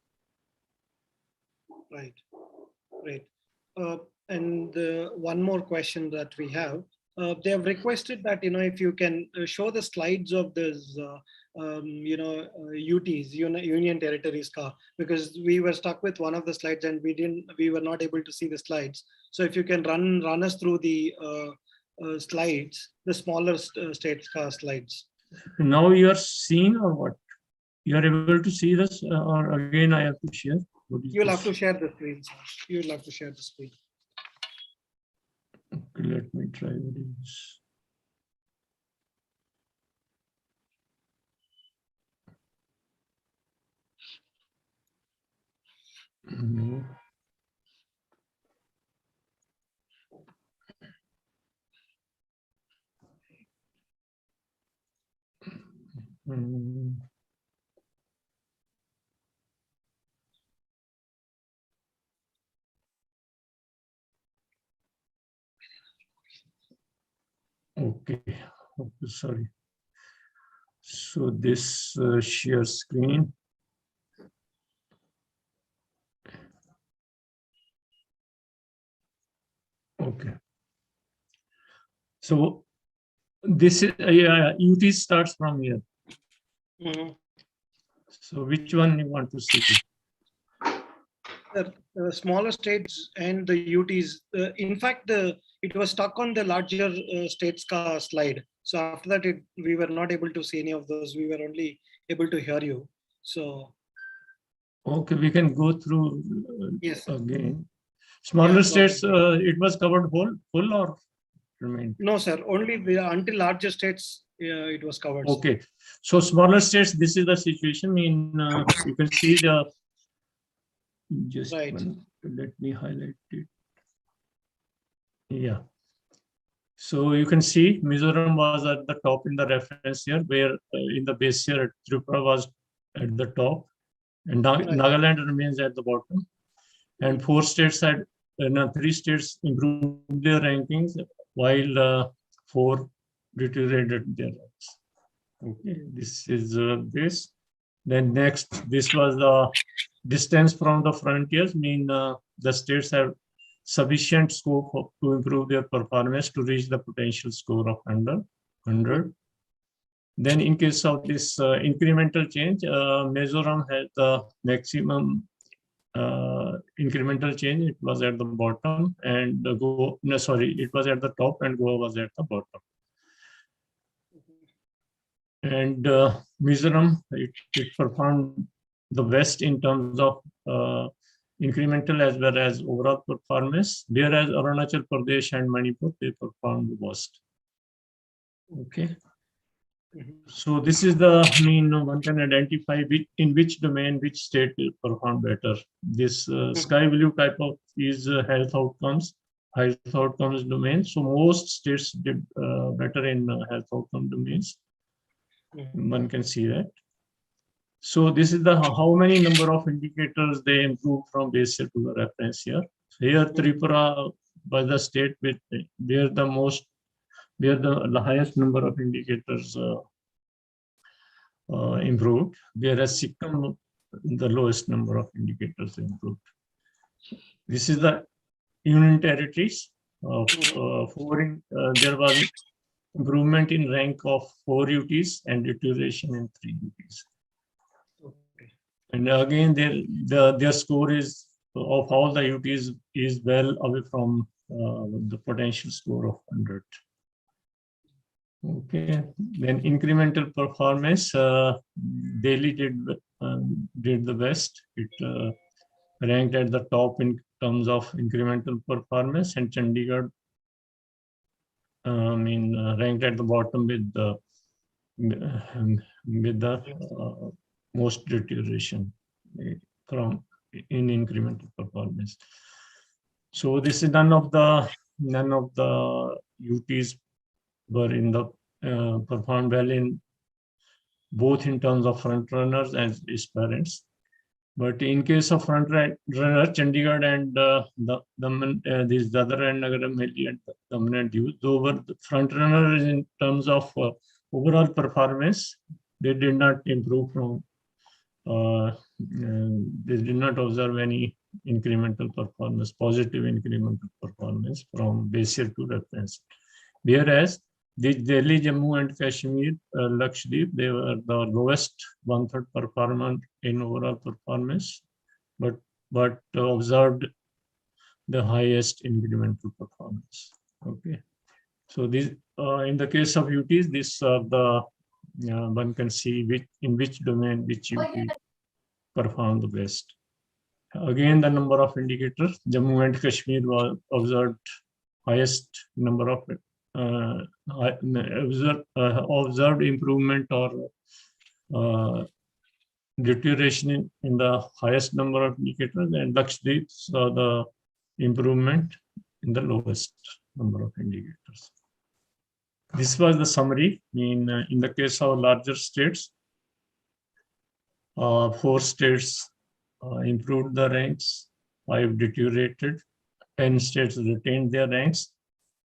Right. Great. And one more question that we have. They have requested that, if you can show the slides of this, UTs, Union Territories car, because we were stuck with one of the slides and we were not able to see the slides. So if you can run us through the slides, the smaller states car slides. Now you are seeing or what? You are able to see this, or again I have to share? You'll have to share the screen, sir. You'll have to share the screen. Okay, let me try this. No. Okay, sorry. So this share screen. Okay. So this is UT starts from here. So which one you want to see? The smaller states and the UTs. In fact, it was stuck on the larger states car slide. So after that, we were not able to see any of those. We were only able to hear you. So. Okay, we can go through yes again. Smaller states, it was covered full or remained? No, sir. Only until larger states, it was covered. Okay, so smaller states, this is the situation. You can see the. Just right. Let me highlight it. Yeah. So you can see Mizoram was at the top in the reference year, where in the base year Tripura was at the top, and Nagaland remains at the bottom. And 4 states had, 3 states improved their rankings, while 4 deteriorated their ranks. Okay, this is this. Then next, this was the distance from the frontiers, the states have sufficient scope to improve their performance to reach the potential score of 100. Then in case of this incremental change, Mizoram had the maximum incremental change. It was at the bottom, and it was at the top, and Goa was at the bottom. And Mizoram, it performed the best in terms of incremental as well as overall performance, whereas Arunachal Pradesh and Manipur, they performed the worst. Okay. So this is the one can identify in which domain, which state will perform better. This sky blue type of is health outcomes domain. So most states did better in health outcome domains. One can see that. So this is the how many number of indicators they improved from base year to the reference year. So here Tripura was the state with where the highest number of indicators improved, whereas Sikkim the lowest number of indicators improved. This is the Union Territories of there was improvement in rank of 4 UTs and deterioration in 3 UTs. Okay. And again, their score is of all the UTs is well away from the potential score of 100. Okay, then incremental performance, Delhi did the best. It ranked at the top in terms of incremental performance, and Chandigarh ranked at the bottom with the most deterioration. from in incremental performance. So this is none of the UTs were in the performed well in both in terms of front runners and its parents. But in case of front runner, Chandigarh and this Dadar and Nagar Hamveli and Daman and Diu, though were the front runners in terms of overall performance, they did not improve from. They did not observe any incremental performance, positive incremental performance from base year to reference. Whereas the Delhi, Jammu and Kashmir, Lakshadweep, they were the lowest 1/3 performer in overall performance, but observed the highest incremental performance. Okay, so this in the case of UTs, this the one can see in which domain which UT performed the best. Again, the number of indicators, Jammu and Kashmir was observed highest number of observed improvement or deterioration in the highest number of indicators, and Lakshadweep saw the improvement in the lowest number of indicators. This was the summary. In the case of larger states, 4 states improved the ranks, 5 deteriorated, 10 states retained their ranks.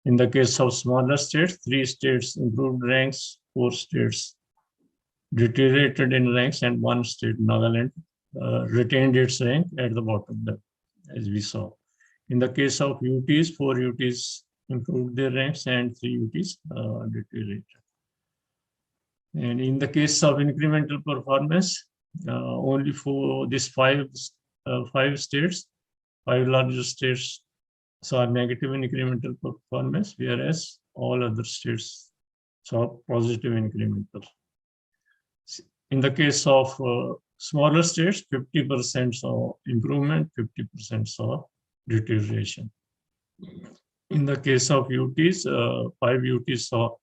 In the case of smaller states, 3 states improved ranks, 4 states deteriorated in ranks, and 1 state, Nagaland, retained its rank at the bottom level, as we saw. In the case of UTs, 4 UTs improved their ranks and 3 UTs deteriorated. And in the case of incremental performance, only for these 5 states, 5 larger states saw negative incremental performance, whereas all other states saw positive incremental. In the case of smaller states, 50% saw improvement, 50% saw deterioration. In the case of UTs, 5 UTs saw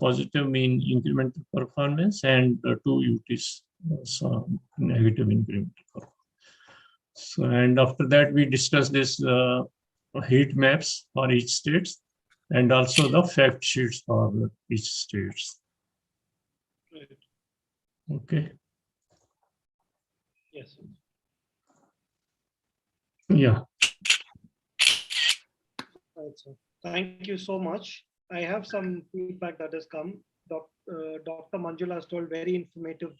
positive mean incremental performance, and 2 UTs saw negative incremental performance. So, and after that, we discussed this heat maps for each state, and also the fact sheets for each state. Okay. Yes. Yeah. Right, sir. Thank you so much. I have some feedback that has come. Dr. Manjula has told very informative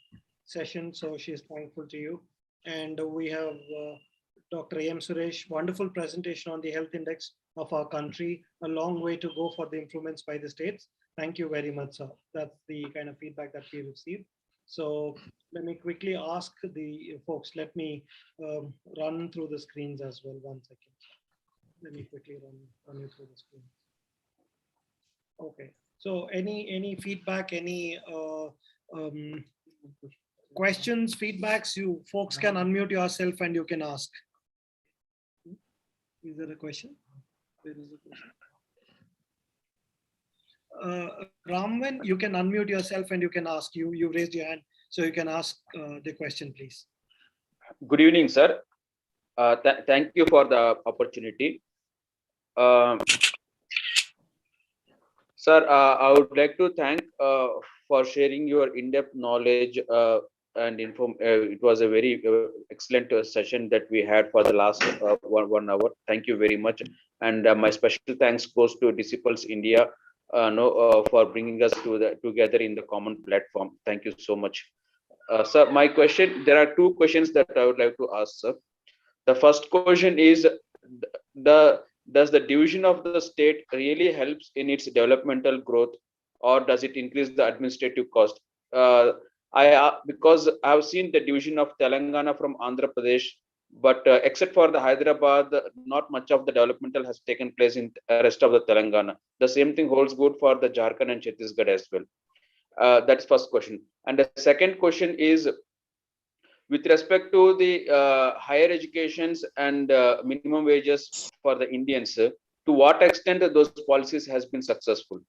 session, so she is thankful to you. And we have Dr. A.M. Suresh, wonderful presentation on the health index of our country. A long way to go for the improvements by the states. Thank you very much, sir. That's the kind of feedback that we received. So let me quickly ask the folks, let me run through the screens as well. 1 second. Let me quickly run you through the screen. Okay. So any feedback, any questions, feedbacks, you folks can unmute yourself and you can ask. Is there a question? There is a question. Ramvan, you can unmute yourself and you can ask. You raised your hand, so you can ask the question, please. Good evening, sir. Thank you for the opportunity. Sir, I would like to thank for sharing your in-depth knowledge and inform. It was a very excellent session that we had for the last 1 hour. Thank you very much. And my special thanks goes to Disciples India for bringing us together in the common platform. Thank you so much. Sir, my question, there are 2 questions that I would like to ask, sir. The first question is, does the division of the state really helps in its developmental growth, or does it increase the administrative cost? Because I've seen the division of Telangana from Andhra Pradesh, but except for the Hyderabad, not much of the developmental has taken place in the rest of the Telangana. The same thing holds good for the Jharkhand and Chhattisgarh as well. That's first question. And the second question is, with respect to the higher educations and minimum wages for the Indians, to what extent those policies has been successful?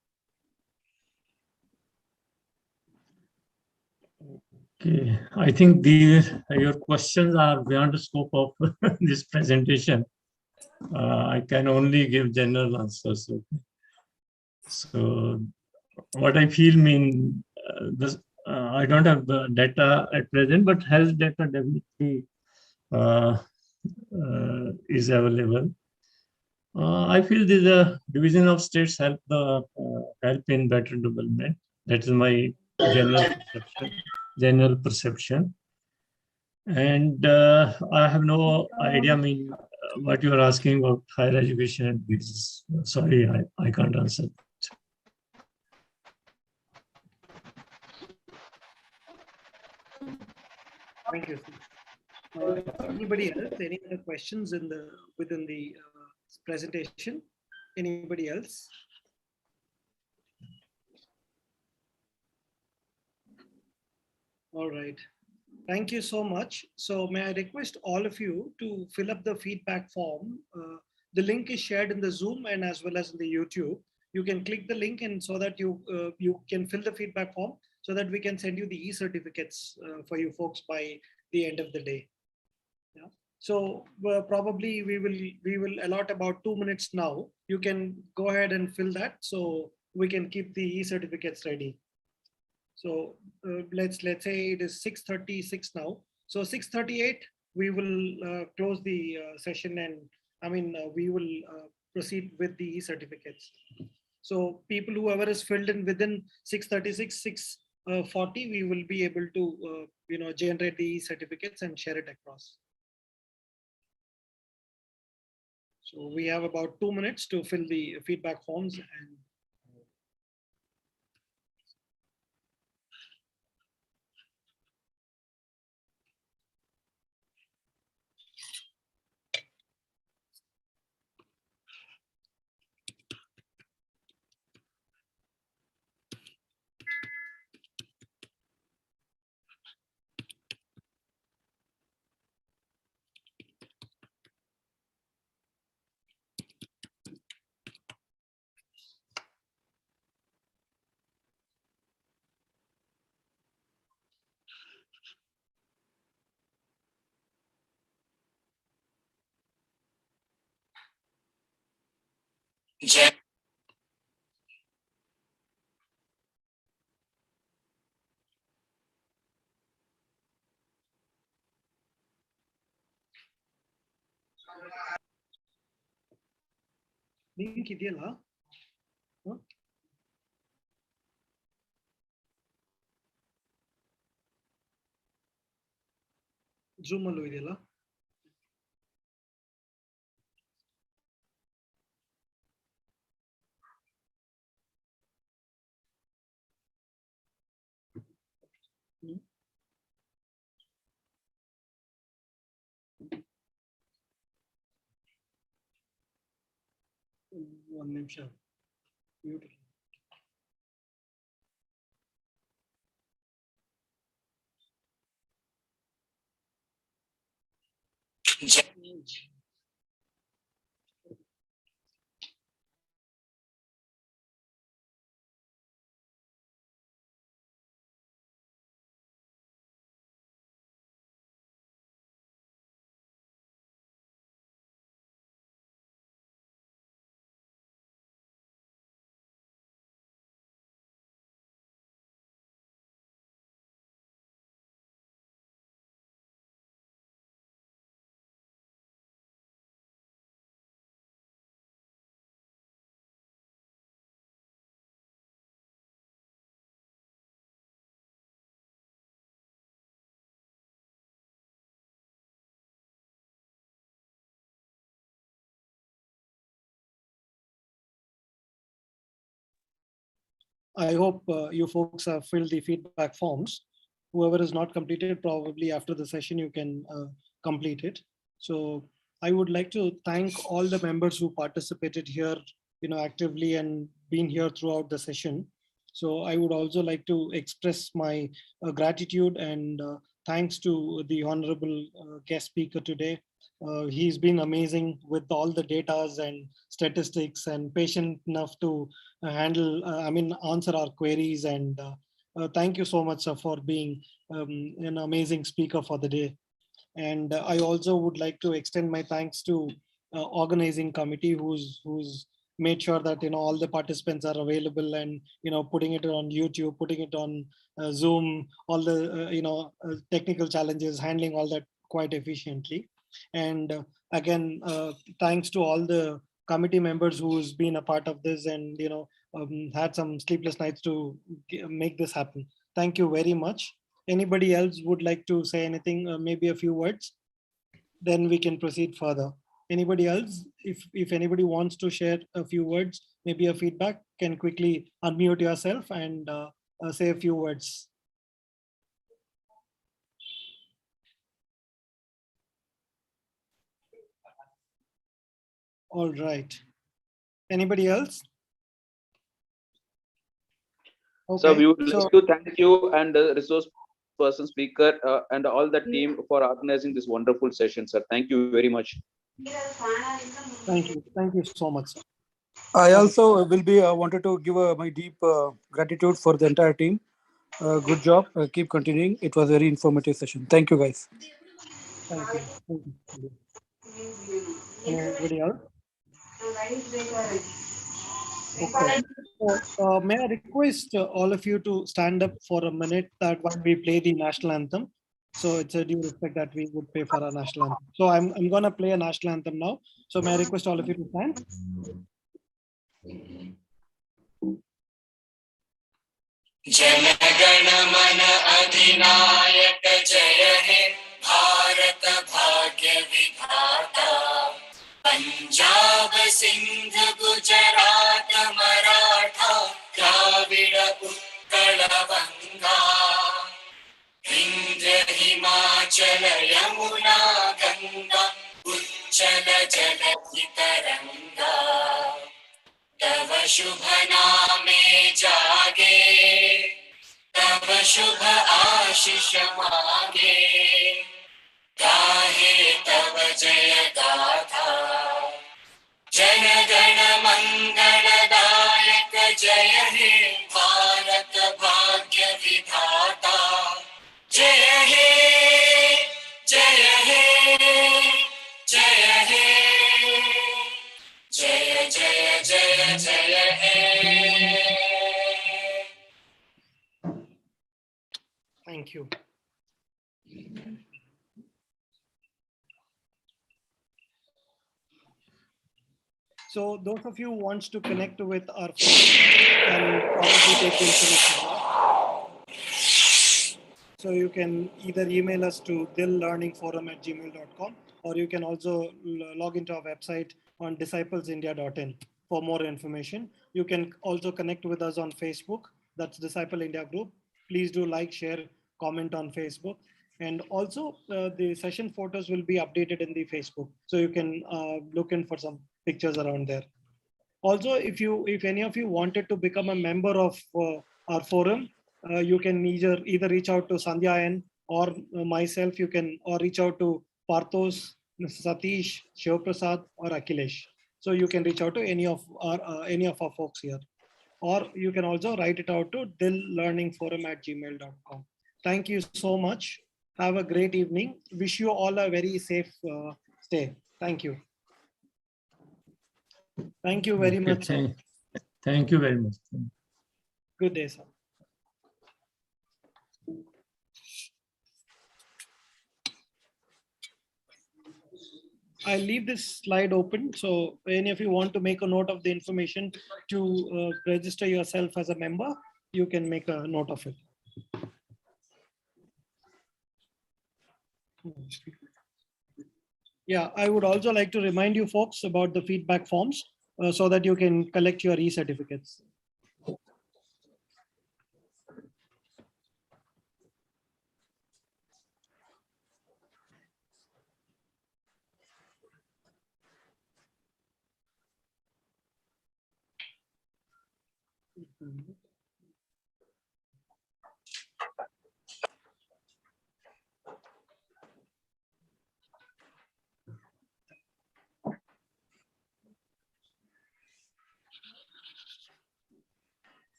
Okay, I think your questions are beyond the scope of this presentation. I can only give general answers. Okay. So what I feel I don't have the data at present, but health data definitely is available. I feel the division of states help in better development. That is my general perception. And I have no idea. What you are asking about higher education and visas. Sorry, I can't answer. Thank you. Anybody else? Any other questions within the presentation? Anybody else? All right. Thank you so much. So may I request all of you to fill up the feedback form. The link is shared in the Zoom and as well as in the YouTube. You can click the link and so that you can fill the feedback form so that we can send you the e-certificates for you folks by the end of the day. Yeah. So probably we will allot about 2 minutes now. You can go ahead and fill that so we can keep the e-certificates ready. So let's say it is 6:36 now. So 6:38 we will close the session, and we will proceed with the certificates. So people whoever is filled in within 6:36, 6:40, we will be able to generate the certificates and share it across. So we have about 2 minutes to fill the feedback forms and. Link ಇದೆಯಲ್ಲ Zoom ಅಲ್ಲೂ ಇದೆಯಲ್ಲ ಒಂದು ನಿಮಿಷ mute I hope you folks have filled the feedback forms. Whoever is not completed, probably after the session, you can complete it. So I would like to thank all the members who participated here, actively and been here throughout the session. So I would also like to express my gratitude and thanks to the honorable guest speaker today. He's been amazing with all the data and statistics and patient enough to handle, answer our queries and thank you so much, sir, for being an amazing speaker for the day. And I also would like to extend my thanks to organizing committee who's made sure that all the participants are available, and putting it on YouTube, putting it on Zoom, all the technical challenges, handling all that quite efficiently. And again, thanks to all the committee members who's been a part of this, and had some sleepless nights to make this happen. Thank you very much. Anybody else would like to say anything, maybe a few words? Then we can proceed further. Anybody else? If anybody wants to share a few words, maybe a feedback, can quickly unmute yourself and say a few words. All right. Anybody else? Okay. So we would like to thank you and the resource person speaker and all the team for organizing this wonderful session, sir. Thank you very much. Thank you. Thank you so much, sir. I also will be wanted to give my deep gratitude for the entire team. Good job. Keep continuing. It was a very informative session. Thank you, guys. Thank you. Thank you. Anybody else? Okay. So, may I request all of you to stand up for a minute that while we play the national anthem. So it's a due respect that we would pay for our national anthem. So I'm going to play a national anthem now. So may I request all of you to stand? Jana Gana मन अधिनायक जय हे भारत भाग्य विधाता पंजाब सिंध गुजरात मराठा द्राविड़ उत्कल बंगा विंध्य हिमाचल यमुना गंगा उच्चल जलधि तरंगा तव शुभ नामे जागे तव शुभ आशीष मांगे गाहे तव जय गाथा जन गण मंगल दायक जय हे भारत भाग्य विधाता जय हे जय हे जय हे जय जय जय जय हे. Thank you. So those of you who wants to connect with our can probably take the information now. So you can either email us to dillearningforum@gmail.com, or you can also log into our website on disciplesindia.in for more information. You can also connect with us on Facebook. That's Disciple India Group. Please do like, share, comment on Facebook. And also the session photos will be updated in the Facebook. So you can look in for some pictures around there. Also, if any of you wanted to become a member of our forum, you can either reach out to Sandhya N or myself. You can reach out to Parthos, Satish, Shivprasad, or Akhilesh. So you can reach out to any of our folks here, or you can also write it out to dillearningforum@gmail.com. Thank you so much. Have a great evening. Wish you all a very safe stay. Thank you. Thank you very much. Thank you very much. Good day, sir. I'll leave this slide open. So any of you want to make a note of the information to register yourself as a member, you can make a note of it. Yeah, I would also like to remind you folks about the feedback forms so that you can collect your e-certificates.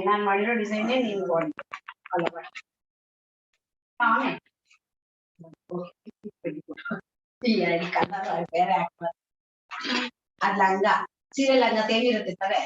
ನಾನು ಮಾಡಿರೋ ಡಿಸೈನ್ನೇ ನೀವು ಅಲ್ಲ colour ಬೇರೆ ಹಾಕ್ಬಾರ್ದು ಅದ್ ಲಂಗ ಸೀರೆ ಲಂಗ ತೇಲಿರುತ್ತೆ ತಾರೆ